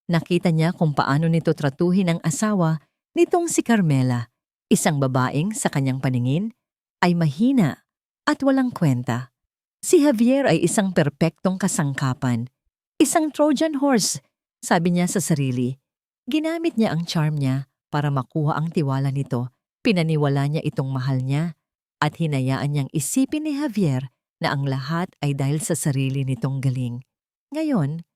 Nakita niya kung paano nito tratuhin ang asawa nitong si Carmela, isang babaeng sa kanyang paningin ay mahina at walang kwenta. Si Javier ay isang perpektong kasangkapan, isang Trojan horse, sabi niya sa sarili. Ginamit niya ang charm niya para makuha ang tiwala nito, pinaniwala niya itong mahal niya, at hinayaan niyang isipin ni Javier na ang lahat ay dahil sa sarili nitong galing. Ngayon,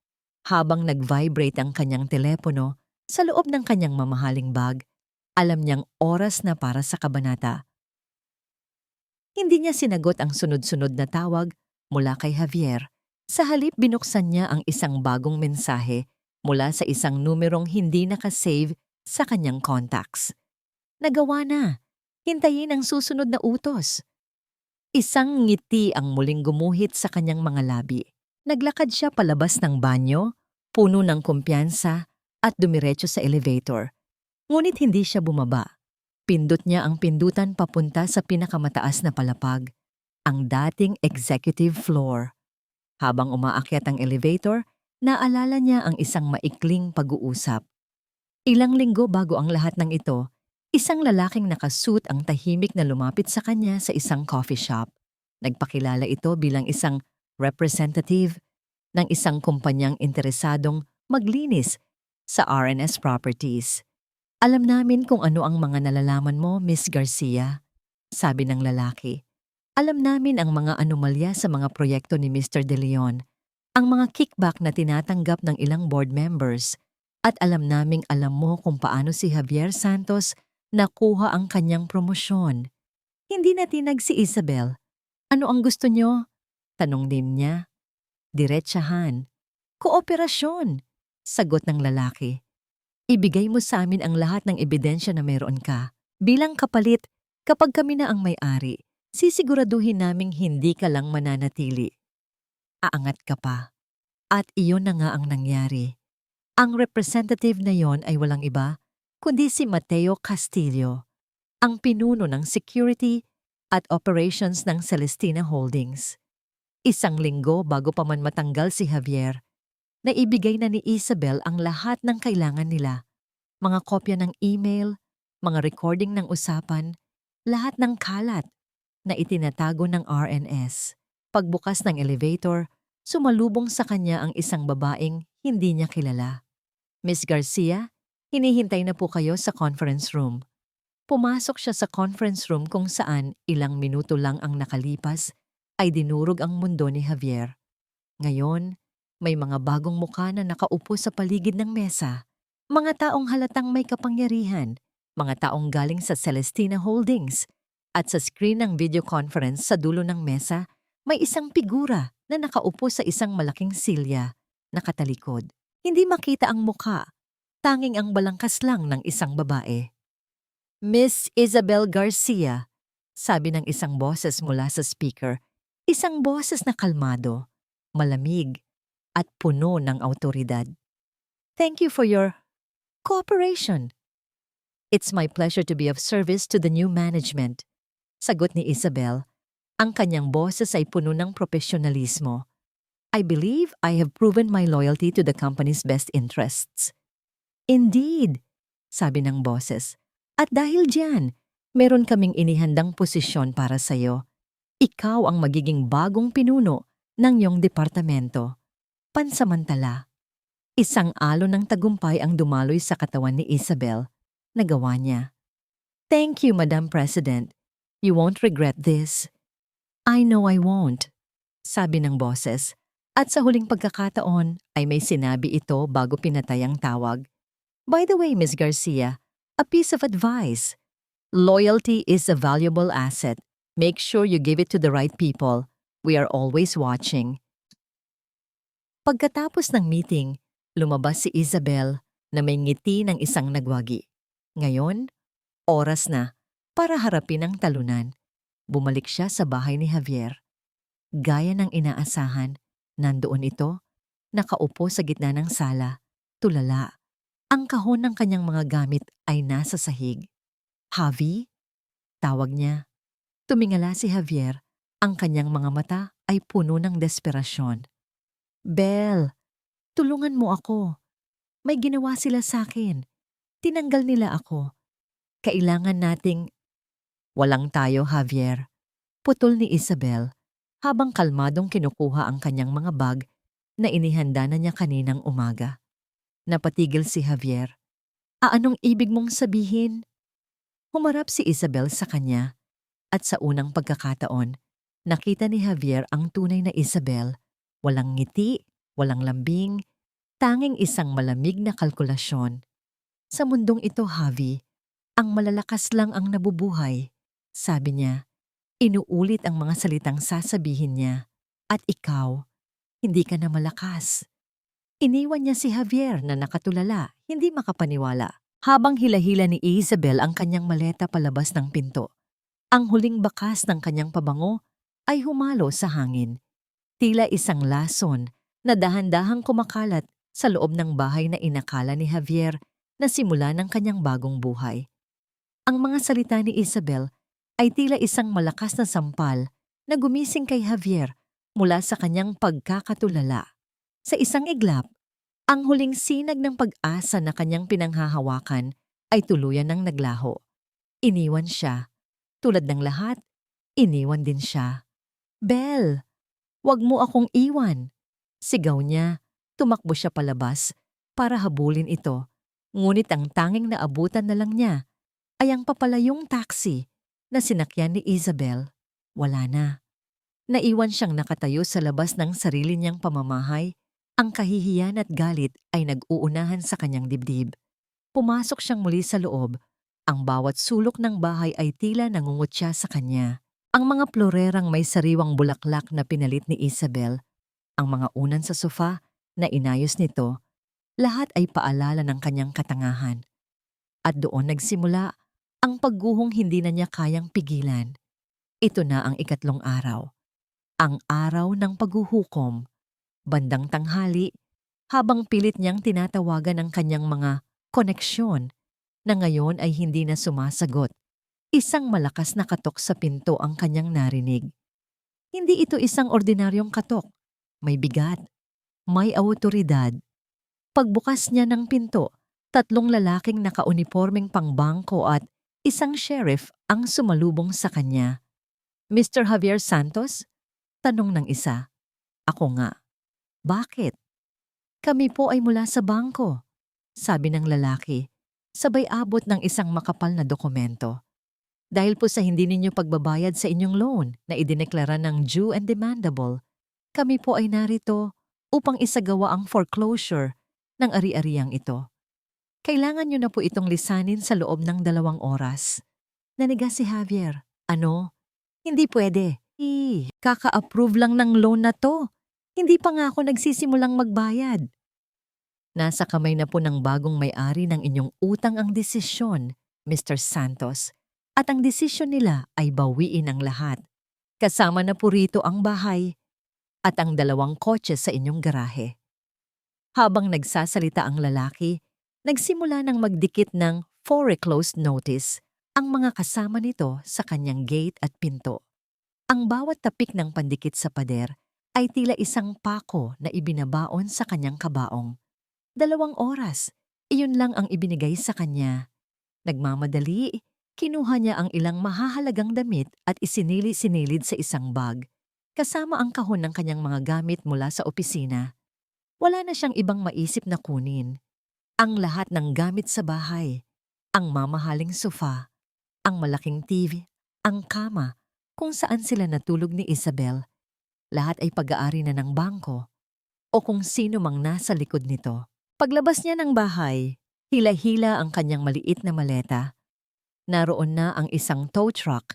habang nag-vibrate ang kanyang telepono sa loob ng kanyang mamahaling bag, alam niyang oras na para sa kabanata. Hindi niya sinagot ang sunod-sunod na tawag mula kay Javier. Sa halip binuksan niya ang isang bagong mensahe mula sa isang numerong hindi nakasave sa kanyang contacts. Nagawa na. Hintayin ang susunod na utos. Isang ngiti ang muling gumuhit sa kanyang mga labi. Naglakad siya palabas ng banyo, puno ng kumpiyansa at dumiretso sa elevator. Ngunit hindi siya bumaba. Pindot niya ang pindutan papunta sa pinakamataas na palapag, ang dating executive floor. Habang umaakyat ang elevator, naalala niya ang isang maikling pag-uusap. Ilang linggo bago ang lahat ng ito, isang lalaking nakasuit ang tahimik na lumapit sa kanya sa isang coffee shop. Nagpakilala ito bilang isang representative ng isang kumpanyang interesadong maglinis sa RNS Properties. Alam namin kung ano ang mga nalalaman mo, Miss Garcia, sabi ng lalaki. Alam namin ang mga anomalya sa mga proyekto ni Mr. De Leon, ang mga kickback na tinatanggap ng ilang board members, at alam naming alam mo kung paano si Javier Santos nakuha ang kanyang promosyon. Hindi na tinag si Isabel. Ano ang gusto nyo? Tanong din niya. Diretsahan. Kooperasyon, sagot ng lalaki. Ibigay mo sa amin ang lahat ng ebidensya na meron ka. Bilang kapalit, kapag kami na ang may-ari, sisiguraduhin naming hindi ka lang mananatili. Aangat ka pa. At iyon na nga ang nangyari. Ang representative na yon ay walang iba, kundi si Mateo Castillo, ang pinuno ng security at operations ng Celestina Holdings. Isang linggo bago pa man matanggal si Javier, naibigay na ni Isabel ang lahat ng kailangan nila. Mga kopya ng email, mga recording ng usapan, lahat ng kalat na itinatago ng RNS. Pagbukas ng elevator, sumalubong sa kanya ang isang babaeng hindi niya kilala. Miss Garcia, hinihintay na po kayo sa conference room. Pumasok siya sa conference room kung saan ilang minuto lang ang nakalipas ay dinurog ang mundo ni Javier. Ngayon, may mga bagong mukha na nakaupo sa paligid ng mesa. Mga taong halatang may kapangyarihan, mga taong galing sa Celestina Holdings. At sa screen ng video conference sa dulo ng mesa, may isang figura na nakaupo sa isang malaking silya, nakatalikod. Hindi makita ang mukha, tanging ang balangkas lang ng isang babae. Miss Isabel Garcia, sabi ng isang boses mula sa speaker, isang boses na kalmado, malamig, at puno ng awtoridad. Thank you for your cooperation. It's my pleasure to be of service to the new management. Sagot ni Isabel. Ang kanyang boses ay puno ng profesionalismo. I believe I have proven my loyalty to the company's best interests. Indeed, sabi ng boses. At dahil diyan, meron kaming inihandang posisyon para sa'yo. Ikaw ang magiging bagong pinuno ng iyong departamento. Pansamantala. Isang alon ng tagumpay ang dumaloy sa katawan ni Isabel. Nagawa niya. Thank you, Madam President. You won't regret this. I know I won't, sabi ng boses. At sa huling pagkakataon ay may sinabi ito bago pinatay ang tawag. By the way, Ms. Garcia, a piece of advice. Loyalty is a valuable asset. Make sure you give it to the right people. We are always watching. Pagkatapos ng meeting, lumabas si Isabel na may ngiti ng isang nagwagi. Ngayon, oras na para harapin ang talunan. Bumalik siya sa bahay ni Javier. Gaya ng inaasahan, nandoon ito, nakaupo sa gitna ng sala, tulala. Ang kahon ng kanyang mga gamit ay nasa sahig. Javi? Tawag niya. Tumingala si Javier, ang kanyang mga mata ay puno ng desperasyon. Belle, tulungan mo ako. May ginawa sila sa akin. Tinanggal nila ako. Kailangan nating... Walang tayo, Javier. Putol ni Isabel habang kalmadong kinukuha ang kanyang mga bag na inihanda na niya kaninang umaga. Napatigil si Javier. Anong ibig mong sabihin? Humarap si Isabel sa kanya at sa unang pagkakataon, nakita ni Javier ang tunay na Isabel. Walang ngiti, walang lambing, tanging isang malamig na kalkulasyon. Sa mundong ito, Javi, ang malalakas lang ang nabubuhay, sabi niya. Inuulit ang mga salitang sasabihin niya. At ikaw, hindi ka na malakas. Iniwan niya si Javier na nakatulala, hindi makapaniwala. Habang hila-hila ni Isabel ang kanyang maleta palabas ng pinto, ang huling bakas ng kanyang pabango ay humalo sa hangin. Tila isang lason na dahan-dahang kumakalat sa loob ng bahay na inakala ni Javier na simula ng kanyang bagong buhay. Ang mga salita ni Isabel ay tila isang malakas na sampal na gumising kay Javier mula sa kanyang pagkakatulala. Sa isang iglap, ang huling sinag ng pag-asa na kanyang pinanghahawakan ay tuluyan ng naglaho. Iniwan siya. Tulad ng lahat, iniwan din siya. "Belle, wag mo akong iwan!" Sigaw niya. Tumakbo siya palabas para habulin ito. Ngunit ang tanging naabutan na lang niya ay ang papalayong taxi na sinakyan ni Isabel. Wala na. Naiwan siyang nakatayo sa labas ng sarili niyang pamamahay. Ang kahihiyan at galit ay nag-uunahan sa kanyang dibdib. Pumasok siyang muli sa loob. Ang bawat sulok ng bahay ay tila nangungutya sa kanya. Ang mga florerang may sariwang bulaklak na pinalit ni Isabel, ang mga unan sa sofa na inayos nito, lahat ay paalala ng kanyang katangahan. At doon nagsimula ang pagguhong hindi na niya kayang pigilan. Ito na ang ikatlong araw. Ang araw ng paghuhukom. Bandang tanghali, habang pilit niyang tinatawagan ang kanyang mga koneksyon na ngayon ay hindi na sumasagot. Isang malakas na katok sa pinto ang kanyang narinig. Hindi ito isang ordinaryong katok. May bigat, may awtoridad. Pagbukas niya ng pinto, 3 lalaking nakaunipormeng pangbangko at isang sheriff ang sumalubong sa kanya. "Mr. Javier Santos?" Tanong ng isa. "Ako nga." "Bakit?" "Kami po ay mula sa bangko," sabi ng lalaki, sabay abot ng isang makapal na dokumento. "Dahil po sa hindi ninyo pagbabayad sa inyong loan na idineklara ng due and demandable, kami po ay narito upang isagawa ang foreclosure ng ari-ariang ito. Kailangan nyo na po itong lisanin sa loob ng 2 oras." Nanigas si Javier. "Ano? Hindi pwede. Kaka-approve lang ng loan na to. Hindi pa nga ako nagsisimulang magbayad." "Nasa kamay na po ng bagong may-ari ng inyong utang ang desisyon, Mr. Santos. At ang desisyon nila ay bawiin ang lahat. Kasama na po rito ang bahay at ang 2 kotse sa inyong garahe." Habang nagsasalita ang lalaki, nagsimula ng magdikit ng foreclosed notice ang mga kasama nito sa kanyang gate at pinto. Ang bawat tapik ng pandikit sa pader ay tila isang pako na ibinabaon sa kanyang kabaong. 2 oras, iyon lang ang ibinigay sa kanya. Nagmamadali, kinuha niya ang ilang mahahalagang damit at isinili-sinilid sa isang bag, kasama ang kahon ng kanyang mga gamit mula sa opisina. Wala na siyang ibang maisip na kunin. Ang lahat ng gamit sa bahay, ang mamahaling sofa, ang malaking TV, ang kama, kung saan sila natulog ni Isabel, lahat ay pag-aari na ng bangko o kung sino mang nasa likod nito. Paglabas niya ng bahay, hila-hila ang kanyang maliit na maleta. Naroon na ang isang tow truck,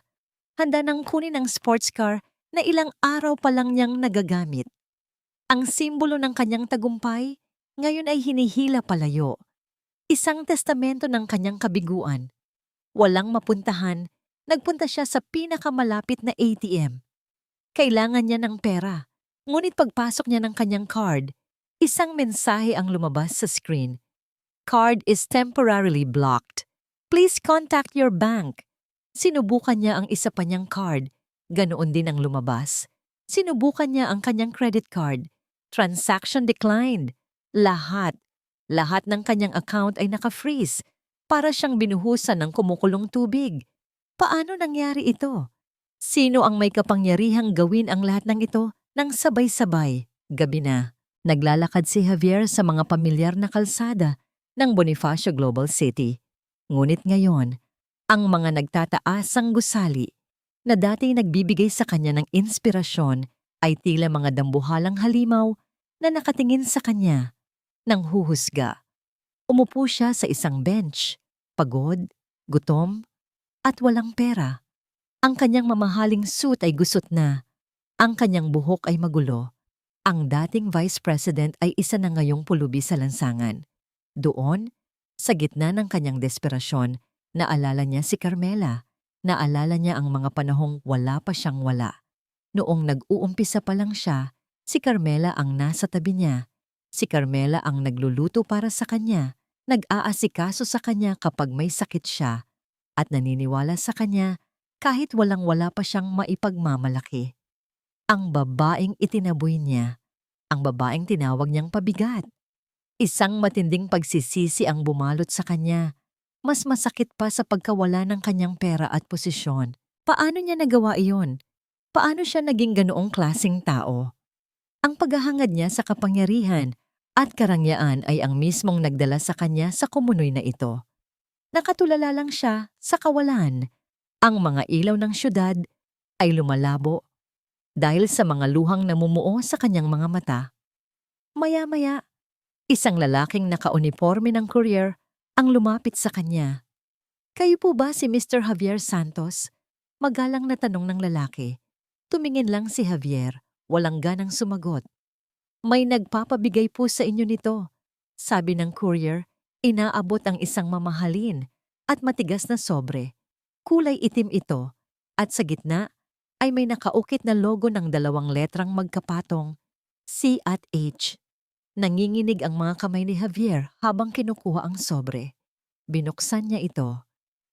handa nang kunin ang sports car na ilang araw pa lang niyang nagagamit. Ang simbolo ng kanyang tagumpay, ngayon ay hinihila palayo. Isang testamento ng kanyang kabiguan. Walang mapuntahan, nagpunta siya sa pinakamalapit na ATM. Kailangan niya ng pera, ngunit pagpasok niya ng kanyang card, isang mensahe ang lumabas sa screen. "Card is temporarily blocked. Please contact your bank." Sinubukan niya ang isa pa niyang card, ganoon din ang lumabas. Sinubukan niya ang kanyang credit card. Transaction declined. Lahat ng kanyang account ay naka-freeze. Para siyang binuhusan ng kumukulong tubig. Paano nangyari ito? Sino ang may kapangyarihang gawin ang lahat ng ito nang sabay-sabay? Gabi na. Naglalakad si Javier sa mga pamilyar na kalsada ng Bonifacio Global City. Ngunit ngayon, ang mga nagtataasang gusali na dati nagbibigay sa kanya ng inspirasyon ay tila mga dambuhalang halimaw na nakatingin sa kanya nang huhusga. Umupo siya sa isang bench, pagod, gutom, at walang pera. Ang kanyang mamahaling suit ay gusot na. Ang kanyang buhok ay magulo. Ang dating vice president ay isa na ngayong pulubi sa lansangan. Doon, sa gitna ng kanyang desperasyon, naalala niya si Carmela. Naalala niya ang mga panahong wala pa siyang wala. Noong nag-uumpisa pa lang siya, si Carmela ang nasa tabi niya. Si Carmela ang nagluluto para sa kanya, nag-aasikaso sa kanya kapag may sakit siya, at naniniwala sa kanya kahit walang-wala pa siyang maipagmamalaki. Ang babaeng itinaboy niya, ang babaeng tinawag niyang pabigat. Isang matinding pagsisisi ang bumalot sa kanya. Mas masakit pa sa pagkawala ng kanyang pera at posisyon. Paano niya nagawa iyon? Paano siya naging ganoong klaseng tao? Ang paghahangad niya sa kapangyarihan at karangyaan ay ang mismong nagdala sa kanya sa kumunoy na ito. Nakatulala lang siya sa kawalan. Ang mga ilaw ng syudad ay lumalabo dahil sa mga luhang namumuo sa kanyang mga mata. Maya-maya, isang lalaking nakauniforme ng courier ang lumapit sa kanya. "Kayo po ba si Mr. Javier Santos?" Magalang na tanong ng lalaki. Tumingin lang si Javier, walang ganang sumagot. "May nagpapabigay po sa inyo nito," sabi ng courier. Inaabot ang isang mamahalin at matigas na sobre. Kulay itim ito at sa gitna ay may nakaukit na logo ng 2 letrang magkapatong, C at H. Nanginginig ang mga kamay ni Javier habang kinukuha ang sobre. Binuksan niya ito.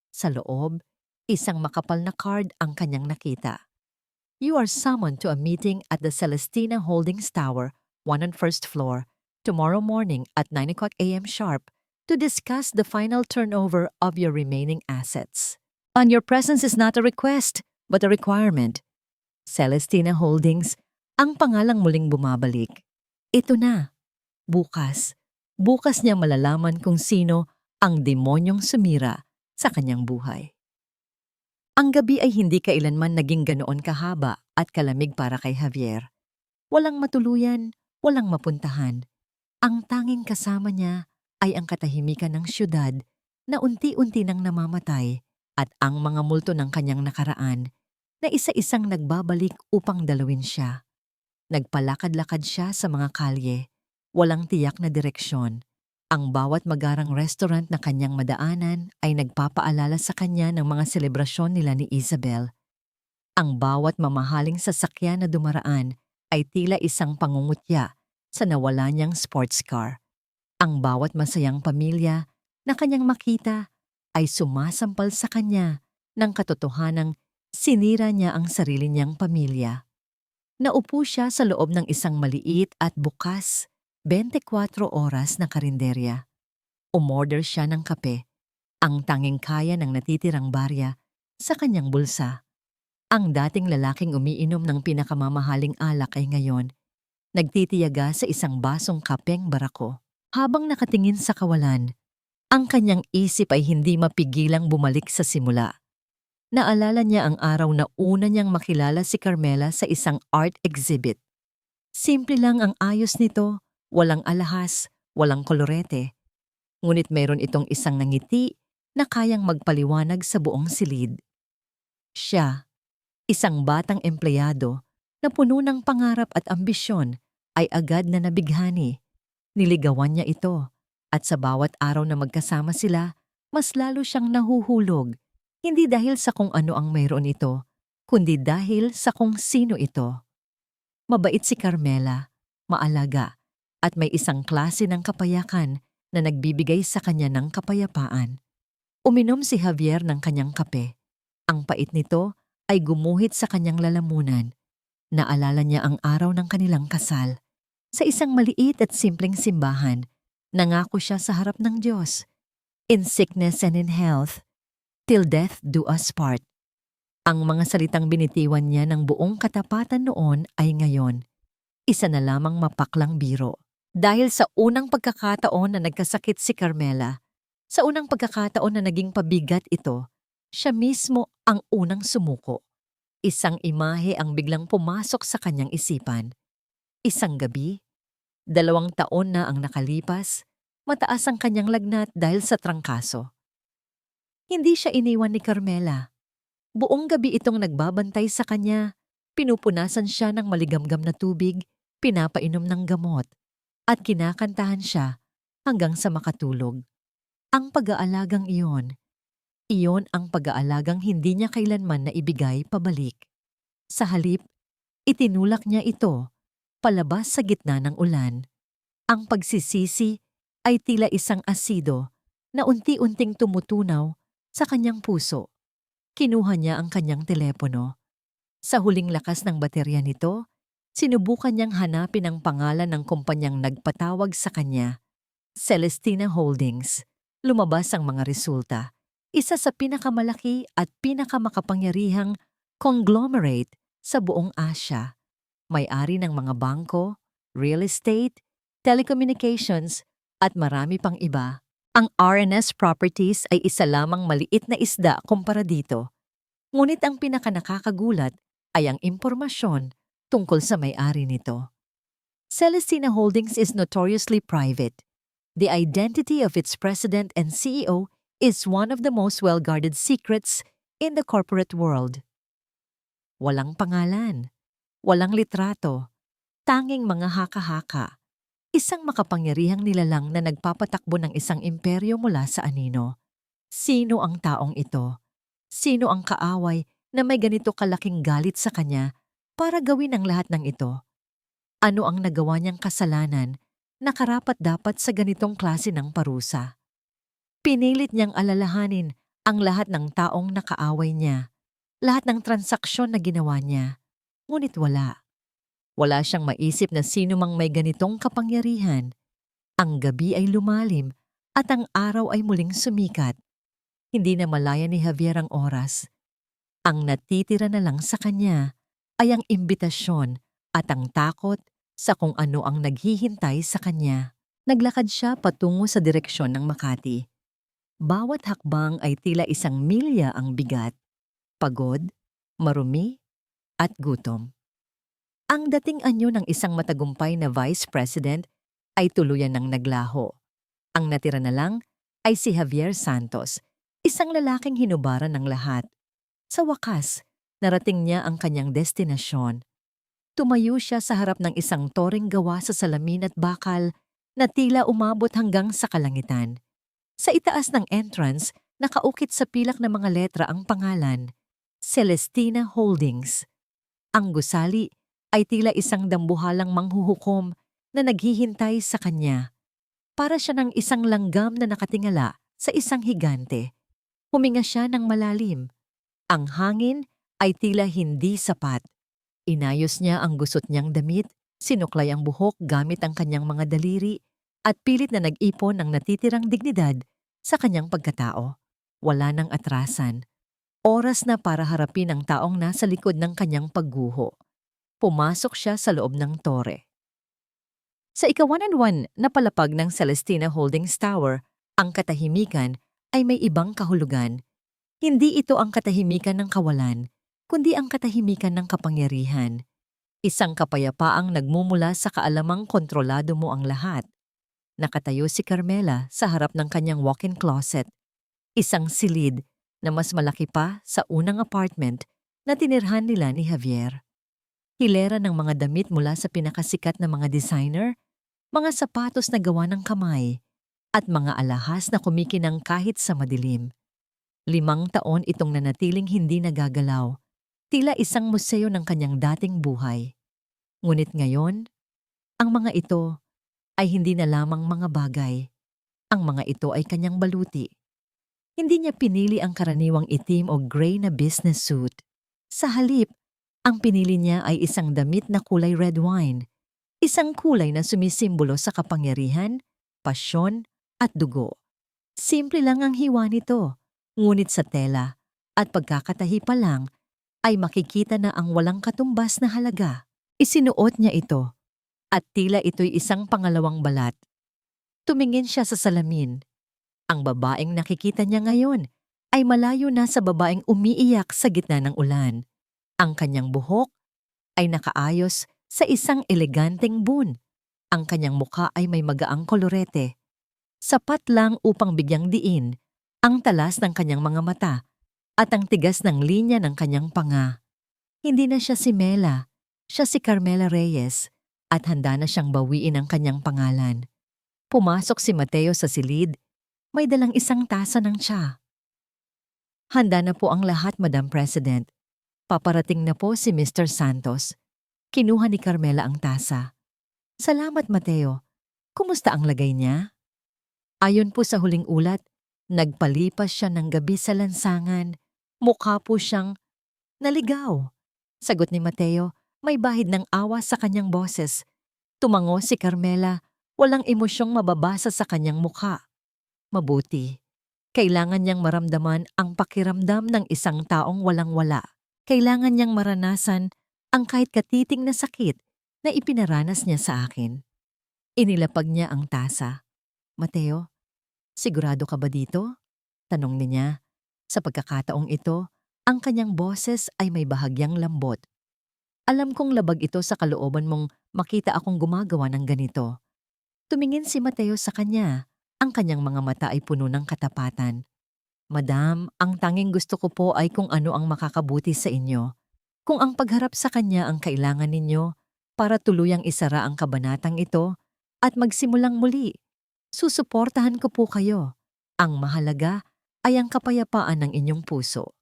Sa loob, isang makapal na card ang kanyang nakita. "You are summoned to a meeting at the Celestina Holdings Tower, 1 on first floor, tomorrow morning at 9 o'clock a.m. sharp to discuss the final turnover of your remaining assets. And your presence is not a request, but a requirement." Celestina Holdings, ang pangalang muling bumabalik. Ito na. Bukas. Bukas niya malalaman kung sino ang demonyong sumira sa kanyang buhay. Ang gabi ay hindi kailanman naging ganoon kahaba at kalamig para kay Javier. Walang matuluyan, walang mapuntahan. Ang tanging kasama niya ay ang katahimikan ng syudad na unti-unti nang namamatay at ang mga multo ng kanyang nakaraan na isa-isang nagbabalik upang dalawin siya. Nagpalakad-lakad siya sa mga kalye, walang tiyak na direksyon. Ang bawat magarang restaurant na kanyang madaanan ay nagpapaalala sa kanya ng mga selebrasyon nila ni Isabel. Ang bawat mamahaling sasakyan na dumaraan ay tila isang pangungutya sa nawala niyang sports car. Ang bawat masayang pamilya na kanyang makita ay sumasampal sa kanya ng katotohanang sinira niya ang sarili niyang pamilya. Naupo siya sa loob ng isang maliit at bukas 24 oras na karinderya. Umorder siya ng kape, ang tanging kaya ng natitirang barya sa kanyang bulsa. Ang dating lalaking umiinom ng pinakamamahaling alak ay ngayon nagtitiyaga sa isang basong kapeng barako. Habang nakatingin sa kawalan, ang kanyang isip ay hindi mapigilang bumalik sa simula. Naalala niya ang araw na una niyang makilala si Carmela sa isang art exhibit. Simple lang ang ayos nito, walang alahas, walang kolorete. Ngunit mayroon itong isang nangiti na kayang magpaliwanag sa buong silid. Siya, isang batang empleyado na puno ng pangarap at ambisyon, ay agad na nabighani. Niligawan niya ito at sa bawat araw na magkasama sila, mas lalo siyang nahuhulog. Hindi dahil sa kung ano ang mayroon ito, kundi dahil sa kung sino ito. Mabait si Carmela, maalaga, at may isang klase ng kapayakan na nagbibigay sa kanya ng kapayapaan. Uminom si Javier ng kanyang kape. Ang pait nito ay gumuhit sa kanyang lalamunan. Naalala niya ang araw ng kanilang kasal. Sa isang maliit at simpleng simbahan, nangako siya sa harap ng Diyos. "In sickness and in health, till death do us part." Ang mga salitang binitiwan niya ng buong katapatan noon ay ngayon isa na lamang mapaklang biro. Dahil sa unang pagkakataon na nagkasakit si Carmela, sa unang pagkakataon na naging pabigat ito, siya mismo ang unang sumuko. Isang imahe ang biglang pumasok sa kanyang isipan. Isang gabi, 2 taon na ang nakalipas, mataas ang kanyang lagnat dahil sa trangkaso. Hindi siya iniwan ni Carmela. Buong gabi itong nagbabantay sa kanya. Pinupunasan siya ng maligamgam na tubig, pinapainom ng gamot, at kinakantahan siya hanggang sa makatulog. Ang pag-aalagang iyon ang pag-aalagang hindi niya kailanman na ibigay pabalik. Sa halip, itinulak niya ito palabas sa gitna ng ulan. Ang pagsisisi ay tila isang asido na unti-unting tumutunaw sa kanyang puso. Kinuha niya ang kanyang telepono. Sa huling lakas ng baterya nito, sinubukan niyang hanapin ang pangalan ng kumpanyang nagpatawag sa kanya. Celestina Holdings. Lumabas ang mga resulta. Isa sa pinakamalaki at pinakamakapangyarihang conglomerate sa buong Asya. May-ari ng mga bangko, real estate, telecommunications, at marami pang iba. Ang RNS Properties ay isa lamang maliit na isda kumpara dito. Ngunit ang pinakanakakagulat ay ang impormasyon tungkol sa may-ari nito. Celestina Holdings is notoriously private. The identity of its president and CEO is one of the most well-guarded secrets in the corporate world. Walang pangalan, walang litrato, tanging mga haka-haka. Isang makapangyarihang nilalang na nagpapatakbo ng isang imperyo mula sa anino. Sino ang taong ito? Sino ang kaaway na may ganito kalaking galit sa kanya para gawin ang lahat ng ito? Ano ang nagawa niyang kasalanan na karapat-dapat sa ganitong klase ng parusa? Pinilit niyang alalahanin ang lahat ng taong nakaaway niya, lahat ng transaksyon na ginawa niya. Ngunit wala. Wala siyang maisip na sino mang may ganitong kapangyarihan. Ang gabi ay lumalim at ang araw ay muling sumikat. Hindi na malaya ni Javier ang oras. Ang natitira na lang sa kanya ay ang imbitasyon at ang takot sa kung ano ang naghihintay sa kanya. Naglakad siya patungo sa direksyon ng Makati. Bawat hakbang ay tila 1 milya ang bigat, pagod, marumi, at gutom. Ang dating anyo ng isang matagumpay na vice president ay tuluyan ng naglaho. Ang natira na lang ay si Javier Santos, isang lalaking hinubaran ng lahat. Sa wakas, narating niya ang kanyang destinasyon. Tumayo siya sa harap ng isang toreng gawa sa salamin at bakal na tila umabot hanggang sa kalangitan. Sa itaas ng entrance, nakaukit sa pilak na mga letra ang pangalan, Celestina Holdings. Ang gusali ay tila isang dambuhalang manghuhukom na naghihintay sa kanya. Para siya ng isang langgam na nakatingala sa isang higante. Huminga siya ng malalim. Ang hangin ay tila hindi sapat. Inayos niya ang gusot niyang damit, sinuklay ang buhok gamit ang kanyang mga daliri, at pilit na nag-ipon ng natitirang dignidad sa kanyang pagkatao. Wala nang atrasan. Oras na para harapin ang taong nasa likod ng kanyang pagguho. Pumasok siya sa loob ng tore. Sa ika-101 na palapag ng Celestina Holdings Tower, ang katahimikan ay may ibang kahulugan. Hindi ito ang katahimikan ng kawalan, kundi ang katahimikan ng kapangyarihan. Isang kapayapaang nagmumula sa kaalamang kontrolado mo ang lahat. Nakatayo si Carmela sa harap ng kanyang walk-in closet. Isang silid na mas malaki pa sa unang apartment na tinirhan nila ni Javier. Hilera ng mga damit mula sa pinakasikat na mga designer, mga sapatos na gawa ng kamay, at mga alahas na kumikinang kahit sa madilim. 5 taon itong nanatiling hindi nagagalaw, tila isang museo ng kanyang dating buhay. Ngunit ngayon, ang mga ito ay hindi na lamang mga bagay. Ang mga ito ay kanyang baluti. Hindi niya pinili ang karaniwang itim o gray na business suit. Sa halip, ang pinili niya ay isang damit na kulay red wine, isang kulay na sumisimbolo sa kapangyarihan, pasyon, at dugo. Simple lang ang hiwa nito, ngunit sa tela at pagkakatahi pa lang ay makikita na ang walang katumbas na halaga. Isinuot niya ito, at tila ito'y isang pangalawang balat. Tumingin siya sa salamin. Ang babaeng nakikita niya ngayon ay malayo na sa babaeng umiiyak sa gitna ng ulan. Ang kanyang buhok ay nakaayos sa isang eleganteng bun. Ang kanyang muka ay may magaang kolorete. Sapat lang upang bigyang diin ang talas ng kanyang mga mata at ang tigas ng linya ng kanyang panga. Hindi na siya si Mela, siya si Carmela Reyes at handa na siyang bawiin ang kanyang pangalan. Pumasok si Mateo sa silid, may dalang isang tasa ng tsa. Handa na po ang lahat, Madam President. Paparating na po si Mr. Santos. Kinuha ni Carmela ang tasa. Salamat, Mateo. Kumusta ang lagay niya? Ayon po sa huling ulat, nagpalipas siya ng gabi sa lansangan. Mukha po siyang naligaw. Sagot ni Mateo, may bahid ng awa sa kanyang boses. Tumango si Carmela, walang emosyong mababasa sa kanyang mukha. Mabuti. Kailangan niyang maramdaman ang pakiramdam ng isang taong walang-wala. Kailangan niyang maranasan ang kahit katiting na sakit na ipinaranas niya sa akin. Inilapag niya ang tasa. Mateo, sigurado ka ba dito? Tanong niya. Sa pagkakataong ito, ang kanyang boses ay may bahagyang lambot. Alam kong labag ito sa kalooban mong makita akong gumagawa ng ganito. Tumingin si Mateo sa kanya. Ang kanyang mga mata ay puno ng katapatan. Madam, ang tanging gusto ko po ay kung ano ang makakabuti sa inyo. Kung ang pagharap sa kanya ang kailangan ninyo para tuluyang isara ang kabanatang ito at magsimulang muli, susuportahan ko po kayo. Ang mahalaga ay ang kapayapaan ng inyong puso.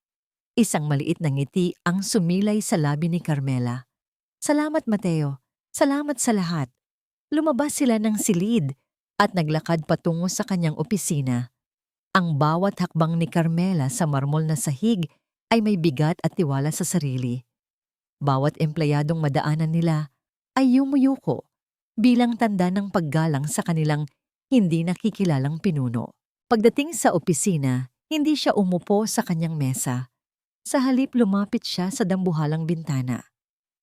Isang maliit na ngiti ang sumilay sa labi ni Carmela. Salamat, Mateo. Salamat sa lahat. Lumabas sila ng silid at naglakad patungo sa kanyang opisina. Ang bawat hakbang ni Carmela sa marmol na sahig ay may bigat at tiwala sa sarili. Bawat empleyadong madaanan nila ay yumuyuko bilang tanda ng paggalang sa kanilang hindi nakikilalang pinuno. Pagdating sa opisina, hindi siya umupo sa kanyang mesa. Sa halip lumapit siya sa dambuhalang bintana.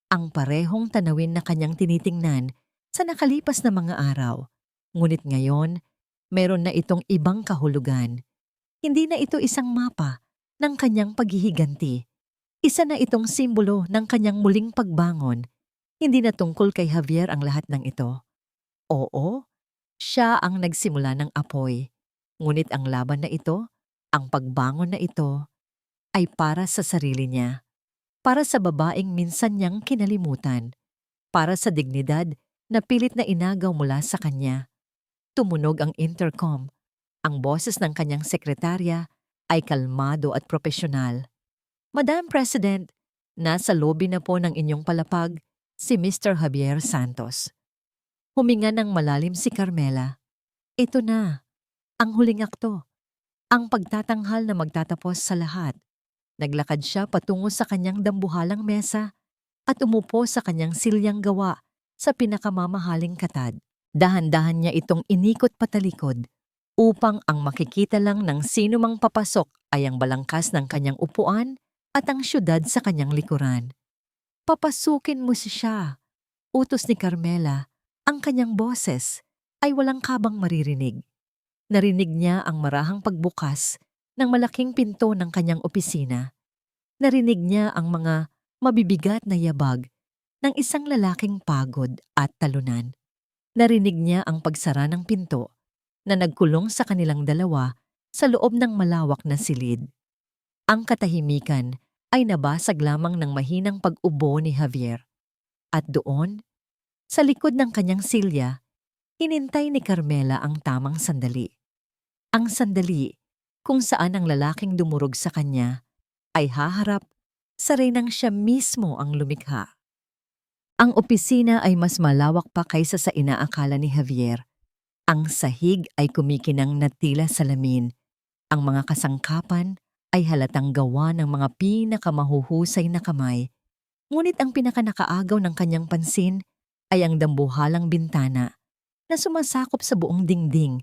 Ang parehong tanawin na kanyang tinitingnan sa nakalipas na mga araw. Ngunit ngayon, meron na itong ibang kahulugan. Hindi na ito isang mapa ng kanyang paghihiganti. Isa na itong simbolo ng kanyang muling pagbangon. Hindi na tungkol kay Javier ang lahat ng ito. Oo, siya ang nagsimula ng apoy. Ngunit ang laban na ito, ang pagbangon na ito, ay para sa sarili niya. Para sa babaeng minsan niyang kinalimutan. Para sa dignidad na pilit na inagaw mula sa kanya. Tumunog ang intercom. Ang boses ng kanyang sekretarya ay kalmado at propesyonal. Madam President, nasa lobby na po ng inyong palapag si Mr. Javier Santos. Huminga ng malalim si Carmela. Ito na, ang huling akto. Ang pagtatanghal na magtatapos sa lahat. Naglakad siya patungo sa kanyang dambuhalang mesa at umupo sa kanyang silyang gawa sa pinakamamahaling katad. Dahan-dahan niya itong inikot patalikod upang ang makikita lang ng sino mang papasok ay ang balangkas ng kanyang upuan at ang syudad sa kanyang likuran. Papasukin mo siya. Utos ni Carmela, ang kanyang boses ay walang kabang maririnig. Narinig niya ang marahang pagbukas ng malaking pinto ng kanyang opisina. Narinig niya ang mga mabibigat na yabag ng isang lalaking pagod at talunan. Narinig niya ang pagsara ng pinto na nagkulong sa kanilang dalawa sa loob ng malawak na silid. Ang katahimikan ay nabasag lamang ng mahinang pag-ubo ni Javier. At doon, sa likod ng kanyang silya, hinintay ni Carmela ang tamang sandali. Ang sandali kung saan ang lalaking dumurog sa kanya ay haharap sa reynang siya mismo ang lumikha. Ang opisina ay mas malawak pa kaysa sa inaakala ni Javier. Ang sahig ay kumikinang na tila salamin. Ang mga kasangkapan ay halatang gawa ng mga pinakamahuhusay na kamay. Ngunit ang pinakanakaagaw ng kanyang pansin ay ang dambuhalang bintana na sumasakop sa buong dingding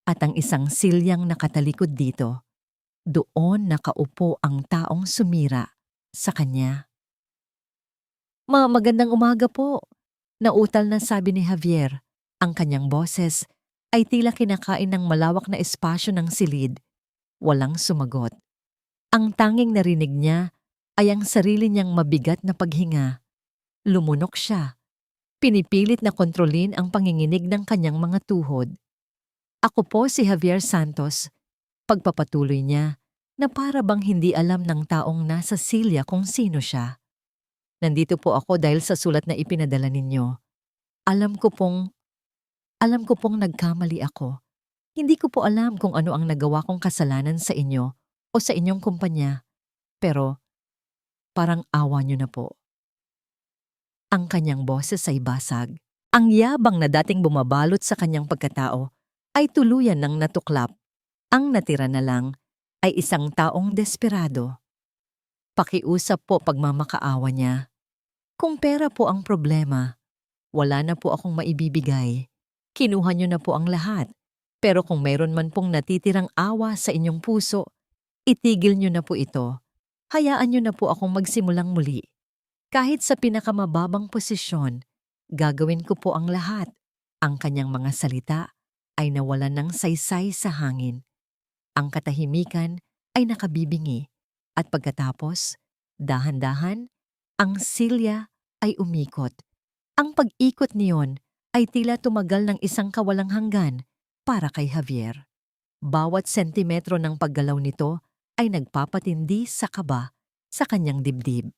at ang isang silyang nakatalikod dito. Doon nakaupo ang taong sumira sa kanya. Magandang umaga po. Nautal na sabi ni Javier. Ang kanyang boses ay tila kinakain ng malawak na espasyo ng silid. Walang sumagot. Ang tanging narinig niya ay ang sarili niyang mabigat na paghinga. Lumunok siya. Pinipilit na kontrolin ang panginginig ng kanyang mga tuhod. Ako po si Javier Santos. Pagpapatuloy niya, na para bang hindi alam ng taong nasa silya kung sino siya. Nandito po ako dahil sa sulat na ipinadala ninyo. Alam ko pong, alam ko pong nagkamali ako. Hindi ko po alam kung ano ang nagawa kong kasalanan sa inyo o sa inyong kumpanya. Pero parang awa niyo na po. Ang kanyang boses ay basag. Ang yabang na dating bumabalot sa kanyang pagkatao ay tuluyan ng natuklap. Ang natira na lang ay isang taong desperado. Pakiusap po pagmamakaawa niya. Kung pera po ang problema, wala na po akong maibibigay. Kinuha niyo na po ang lahat. Pero kung mayroon man pong natitirang awa sa inyong puso, itigil niyo na po ito. Hayaan niyo na po akong magsimulang muli. Kahit sa pinakamababang posisyon, gagawin ko po ang lahat. Ang kanyang mga salita ay nawalan ng saysay sa hangin. Ang katahimikan ay nakabibingi. At pagkatapos, dahan-dahan, ang silya ay umikot. Ang pag-ikot niyon ay tila tumagal ng isang kawalang hanggan para kay Javier. Bawat sentimetro ng paggalaw nito ay nagpapatindi sa kaba sa kanyang dibdib.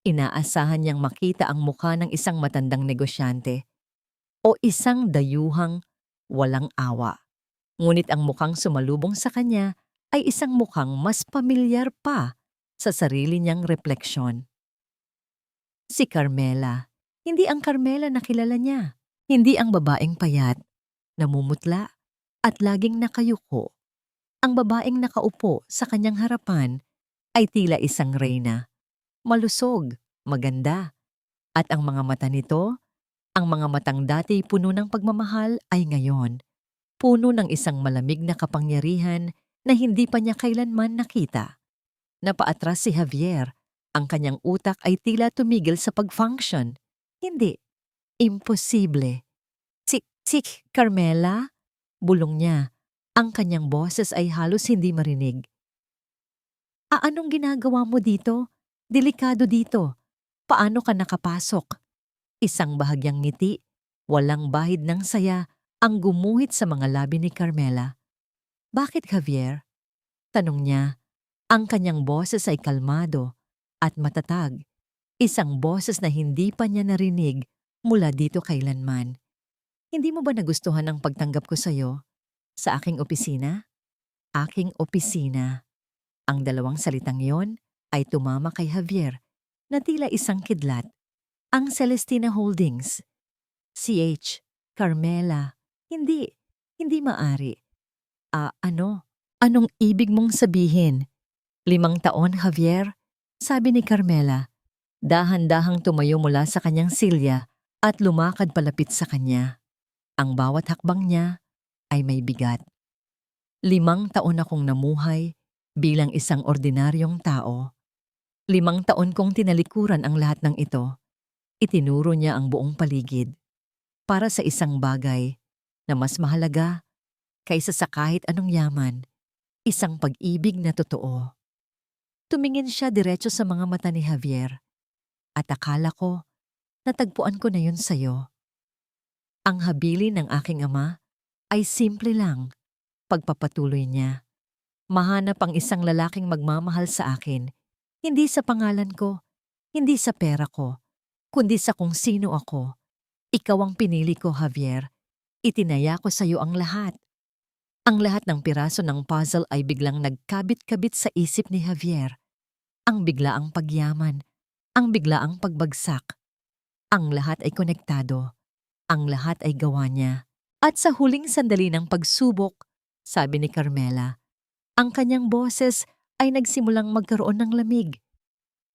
Inaasahan niyang makita ang mukha ng isang matandang negosyante o isang dayuhang walang awa. Ngunit ang mukhang sumalubong sa kanya ay isang mukhang mas pamilyar pa sa sarili niyang refleksyon. Si Carmela. Hindi ang Carmela na kilala niya. Hindi ang babaeng payat, namumutla at laging nakayuko. Ang babaeng nakaupo sa kanyang harapan ay tila isang reyna. Malusog, maganda. At ang mga mata nito, ang mga matang dati puno ng pagmamahal ay ngayon puno ng isang malamig na kapangyarihan na hindi pa niya kailanman nakita. Napaatras si Javier. Ang kanyang utak ay tila tumigil sa pag-function. Hindi. Imposible. Si Carmela? Bulong niya. Ang kanyang boses ay halos hindi marinig. Anong ginagawa mo dito? Delikado dito. Paano ka nakapasok? Isang bahagyang ngiti, walang bahid ng saya, ang gumuhit sa mga labi ni Carmela. Bakit, Javier? Tanong niya. Ang kanyang boses ay kalmado at matatag. Isang boses na hindi pa niya narinig mula dito kailanman. Hindi mo ba nagustuhan ang pagtanggap ko sa'yo? Sa aking opisina? Aking opisina. Ang dalawang salitang yon ay tumama kay Javier na tila isang kidlat. Ang Celestina Holdings. CH. Carmela. Hindi maari. Anong ibig mong sabihin? 5 taon, Javier? Sabi ni Carmela. Dahan-dahang tumayo mula sa kanyang silya at lumakad palapit sa kanya. Ang bawat hakbang niya ay may bigat. 5 taon akong namuhay bilang isang ordinaryong tao. 5 taon kong tinalikuran ang lahat ng ito. Itinuro niya ang buong paligid. Para sa isang bagay na mas mahalaga kaysa sa kahit anong yaman, isang pag-ibig na totoo. Tumingin siya diretso sa mga mata ni Javier at akala ko natagpuan ko na yun sa'yo. Ang habilin ng aking ama ay simple lang, pagpapatuloy niya. Mahanap ang isang lalaking magmamahal sa akin, hindi sa pangalan ko, hindi sa pera ko, kundi sa kung sino ako. Ikaw ang pinili ko, Javier. Itinaya ko sa iyo ang lahat. Ang lahat ng piraso ng puzzle ay biglang nagkabit-kabit sa isip ni Javier. Ang biglaang pagyaman, ang biglaang pagbagsak. Ang lahat ay konektado. Ang lahat ay gawa niya. At sa huling sandali ng pagsubok, sabi ni Carmela, ang kanyang boses ay nagsimulang magkaroon ng lamig.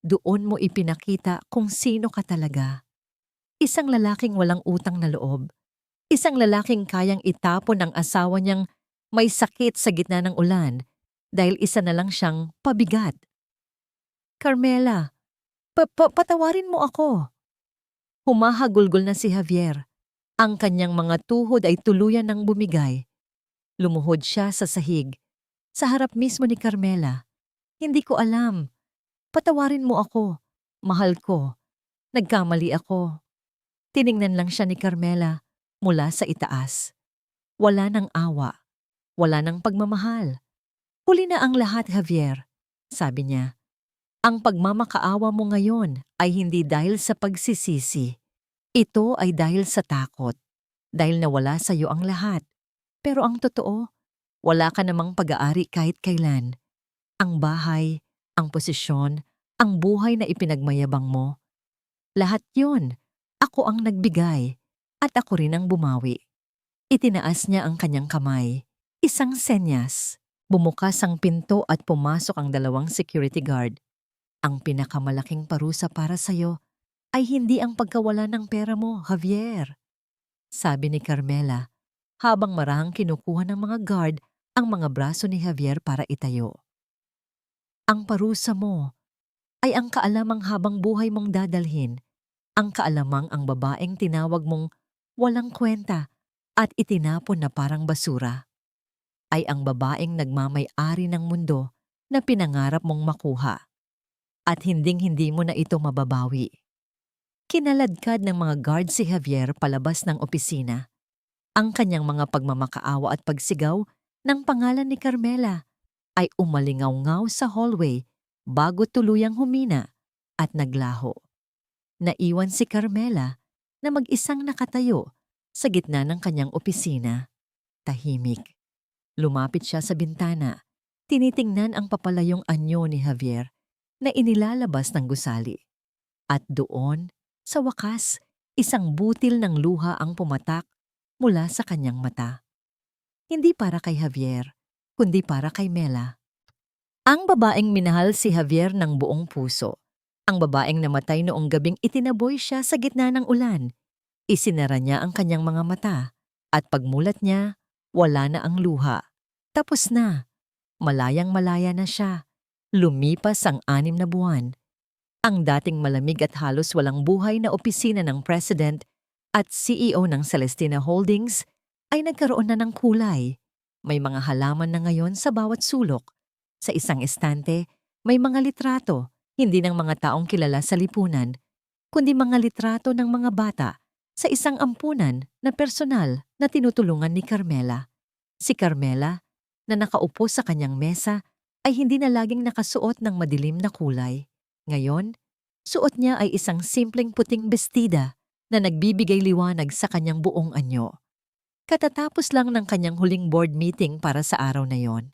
Doon mo ipinakita kung sino ka talaga. Isang lalaking walang utang na loob. Isang lalaking kayang itapon ang asawa niyang may sakit sa gitna ng ulan dahil isa na lang siyang pabigat. Carmela, patawarin mo ako. Humahagulgol na si Javier. Ang kanyang mga tuhod ay tuluyan ng bumigay. Lumuhod siya sa sahig, sa harap mismo ni Carmela. Hindi ko alam. Patawarin mo ako. Mahal ko. Nagkamali ako. Tiningnan lang siya ni Carmela mula sa itaas. Wala ng awa. Wala ng pagmamahal. Huli na ang lahat, Javier, sabi niya. Ang pagmamakaawa mo ngayon ay hindi dahil sa pagsisisi. Ito ay dahil sa takot. Dahil nawala sa iyo ang lahat. Pero ang totoo, wala ka namang pag-aari kahit kailan. Ang bahay, ang posisyon, ang buhay na ipinagmayabang mo, lahat yun, ako ang nagbigay at ako rin ang bumawi. Itinaas niya ang kanyang kamay, isang senyas. Bumukas ang pinto at pumasok ang dalawang security guard. Ang pinakamalaking parusa para sa'yo ay hindi ang pagkawala ng pera mo, Javier, sabi ni Carmela, habang marahang kinukuha ng mga guard ang mga braso ni Javier para itayo. Ang parusa mo ay ang kaalamang habang buhay mong dadalhin, ang kaalamang ang babaeng tinawag mong walang kwenta at itinapon na parang basura, ay ang babaeng nagmamay-ari ng mundo na pinangarap mong makuha. At hinding-hindi mo na ito mababawi. Kinaladkad ng mga guard si Javier palabas ng opisina. Ang kanyang mga pagmamakaawa at pagsigaw ng pangalan ni Carmela ay umalingaw-ngaw sa hallway bago tuluyang humina at naglaho. Naiwan si Carmela na mag-isang nakatayo sa gitna ng kanyang opisina. Tahimik. Lumapit siya sa bintana, tinitingnan ang papalayong anyo ni Javier na inilalabas ng gusali. At doon, sa wakas, isang butil ng luha ang pumatak mula sa kanyang mata. Hindi para kay Javier, kundi para kay Mela. Ang babaeng minahal si Javier ng buong puso. Ang babaeng namatay noong gabing itinaboy siya sa gitna ng ulan. Isinara niya ang kanyang mga mata at pagmulat niya, wala na ang luha. Tapos na. Malayang-malaya na siya. Lumipas ang 6 na buwan. Ang dating malamig at halos walang buhay na opisina ng President at CEO ng Celestina Holdings ay nagkaroon na ng kulay. May mga halaman na ngayon sa bawat sulok. Sa isang estante, may mga litrato, hindi ng mga taong kilala sa lipunan, kundi mga litrato ng mga bata sa isang ampunan na personal na tinutulungan ni Carmela. Si Carmela, na nakaupo sa kanyang mesa, ay hindi na laging nakasuot ng madilim na kulay. Ngayon, suot niya ay isang simpleng puting bestida na nagbibigay liwanag sa kanyang buong anyo. Katatapos lang ng kanyang huling board meeting para sa araw na yon.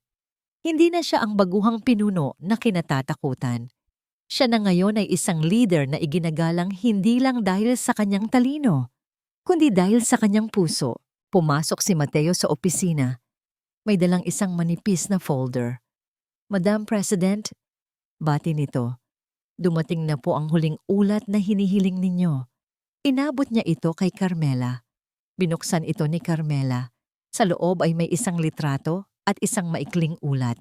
Hindi na siya ang baguhang pinuno na kinatatakutan. Siya na ngayon ay isang leader na iginagalang hindi lang dahil sa kanyang talino, kundi dahil sa kanyang puso. Pumasok si Mateo sa opisina. May dalang isang manipis na folder. Madam President, bati nito. Dumating na po ang huling ulat na hinihiling ninyo. Inabot niya ito kay Carmela. Binuksan ito ni Carmela. Sa loob ay may isang litrato at isang maikling ulat.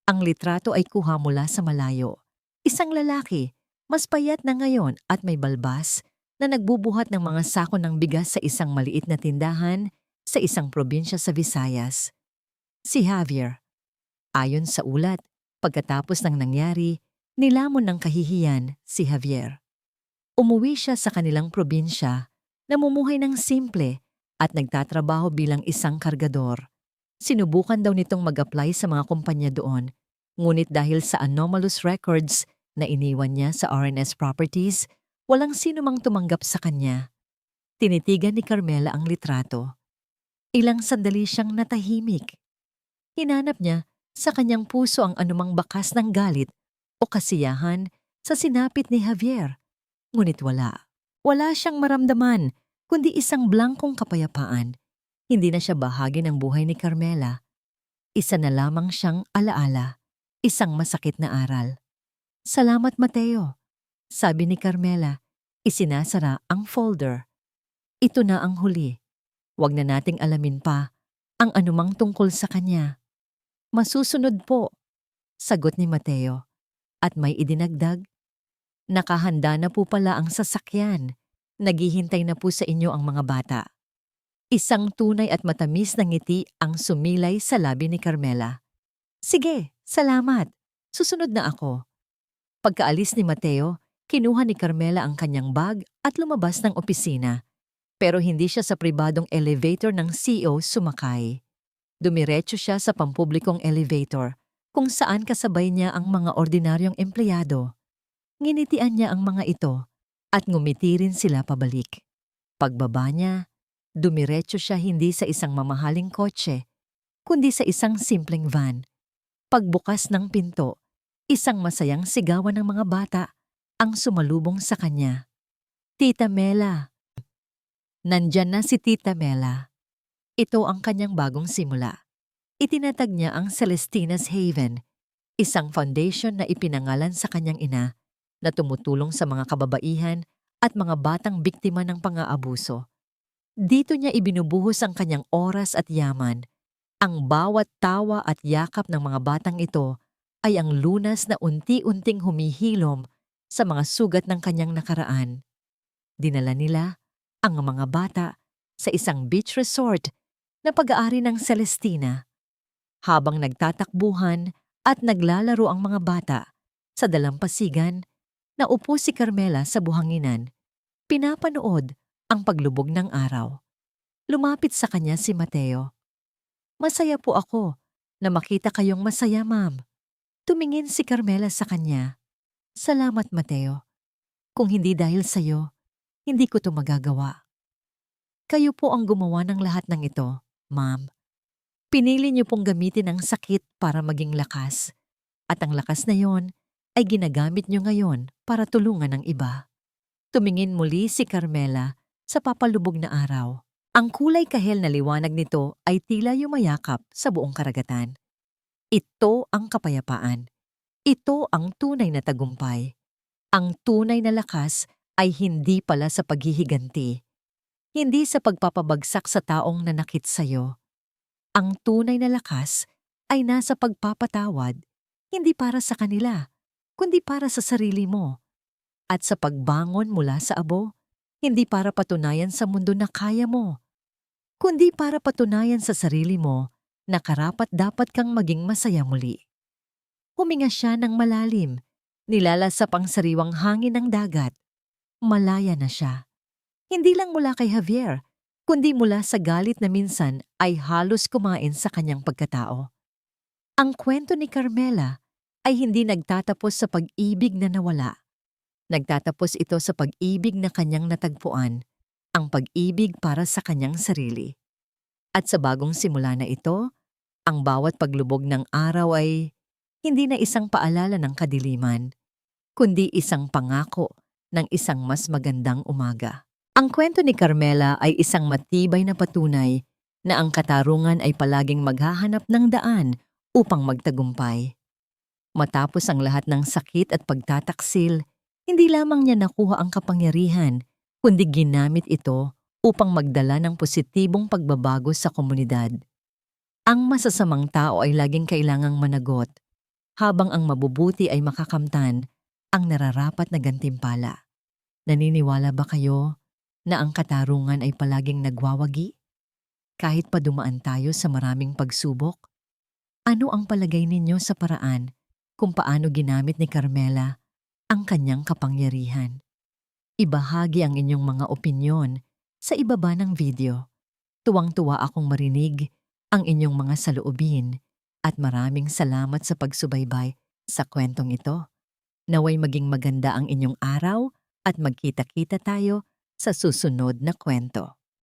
Ang litrato ay kuha mula sa malayo. Isang lalaki, mas payat na ngayon at may balbas, na nagbubuhat ng mga sako ng bigas sa isang maliit na tindahan sa isang probinsya sa Visayas. Si Javier. Ayon sa ulat, pagkatapos ng nangyari, nilamon ng kahihiyan si Javier. Umuwi siya sa kanilang probinsya, namumuhay ng simple at nagtatrabaho bilang isang kargador. Sinubukan daw nitong mag-apply sa mga kumpanya doon, ngunit dahil sa anomalous records na iniwan niya sa RNS Properties, walang sino mang tumanggap sa kanya. Tinitigan ni Carmela ang litrato. Ilang sandali siyang natahimik. Hinanap niya sa kanyang puso ang anumang bakas ng galit o kasiyahan sa sinapit ni Javier. Ngunit wala. Wala siyang maramdaman, kundi isang blangkong kapayapaan. Hindi na siya bahagi ng buhay ni Carmela. Isa na lamang siyang alaala, isang masakit na aral. Salamat, Mateo, sabi ni Carmela. Isinasara ang folder. Ito na ang huli. Huwag na nating alamin pa ang anumang tungkol sa kanya. Masusunod po, sagot ni Mateo. At may idinagdag, nakahanda na po pala ang sasakyan. Naghihintay na po sa inyo ang mga bata. Isang tunay at matamis na ngiti ang sumilay sa labi ni Carmela. Sige, salamat. Susunod na ako. Pagkaalis ni Mateo, kinuha ni Carmela ang kanyang bag at lumabas ng opisina. Pero hindi siya sa pribadong elevator ng CEO sumakay. Dumiretso siya sa pampublikong elevator, kung saan kasabay niya ang mga ordinaryong empleyado. Nginitian niya ang mga ito at ngumiti rin sila pabalik. Pagbaba niya, dumiretso siya hindi sa isang mamahaling kotse, kundi sa isang simpleng van. Pagbukas ng pinto, isang masayang sigawan ng mga bata ang sumalubong sa kanya. Tita Mela. Nandyan na si Tita Mela. Ito ang kanyang bagong simula. Itinatag niya ang Celestina's Haven, isang foundation na ipinangalan sa kanyang ina na tumutulong sa mga kababaihan at mga batang biktima ng pang-aabuso. Dito niya ibinubuhos ang kanyang oras at yaman. Ang bawat tawa at yakap ng mga batang ito ay ang lunas na unti-unting humihilom sa mga sugat ng kanyang nakaraan. Dinala nila ang mga bata sa isang beach resort na pag-aari ng Celestina. Habang nagtatakbuhan at naglalaro ang mga bata sa dalampasigan, naupo si Carmela sa buhanginan. Pinapanood ang paglubog ng araw. Lumapit sa kanya si Mateo. Masaya po ako na makita kayong masaya, ma'am. Tumingin si Carmela sa kanya. Salamat, Mateo. Kung hindi dahil sa'yo, hindi ko to magagawa. Kayo po ang gumawa ng lahat ng ito, ma'am. Pinili niyo pong gamitin ang sakit para maging lakas. At ang lakas na yon ay ginagamit niyo ngayon para tulungan ang iba. Tumingin muli si Carmela sa papalubog na araw. Ang kulay kahel na liwanag nito ay tila yumayakap sa buong karagatan. Ito ang kapayapaan. Ito ang tunay na tagumpay. Ang tunay na lakas ay hindi pala sa paghihiganti. Hindi sa pagpapabagsak sa taong nanakit sa'yo. Ang tunay na lakas ay nasa pagpapatawad, hindi para sa kanila, kundi para sa sarili mo. At sa pagbangon mula sa abo, hindi para patunayan sa mundo na kaya mo, kundi para patunayan sa sarili mo na karapat-dapat kang maging masaya muli. Huminga siya ng malalim, nilalasap ang sariwang hangin ng dagat. Malaya na siya. Hindi lang mula kay Javier, kundi mula sa galit na minsan ay halos kumain sa kanyang pagkatao. Ang kwento ni Carmela ay hindi nagtatapos sa pag-ibig na nawala. Nagtatapos ito sa pag-ibig na kanyang natagpuan, ang pag-ibig para sa kanyang sarili. At sa bagong simula na ito, ang bawat paglubog ng araw ay hindi na isang paalala ng kadiliman, kundi isang pangako ng isang mas magandang umaga. Ang kwento ni Carmela ay isang matibay na patunay na ang katarungan ay palaging maghahanap ng daan upang magtagumpay. Matapos ang lahat ng sakit at pagtataksil, hindi lamang niya nakuha ang kapangyarihan, kundi ginamit ito upang magdala ng positibong pagbabago sa komunidad. Ang masasamang tao ay laging kailangang managot, habang ang mabubuti ay makakamtan ang nararapat na gantimpala. Naniniwala ba kayo na ang katarungan ay palaging nagwawagi? Kahit pa dumaan tayo sa maraming pagsubok? Ano ang palagay ninyo sa paraan kung paano ginamit ni Carmela ang kanyang kapangyarihan? Ibahagi ang inyong mga opinyon sa ibaba ng video. Tuwang-tuwa akong marinig ang inyong mga saloobin at maraming salamat sa pagsubaybay sa kwentong ito. Naway maging maganda ang inyong araw at magkita-kita tayo sa susunod na kwento.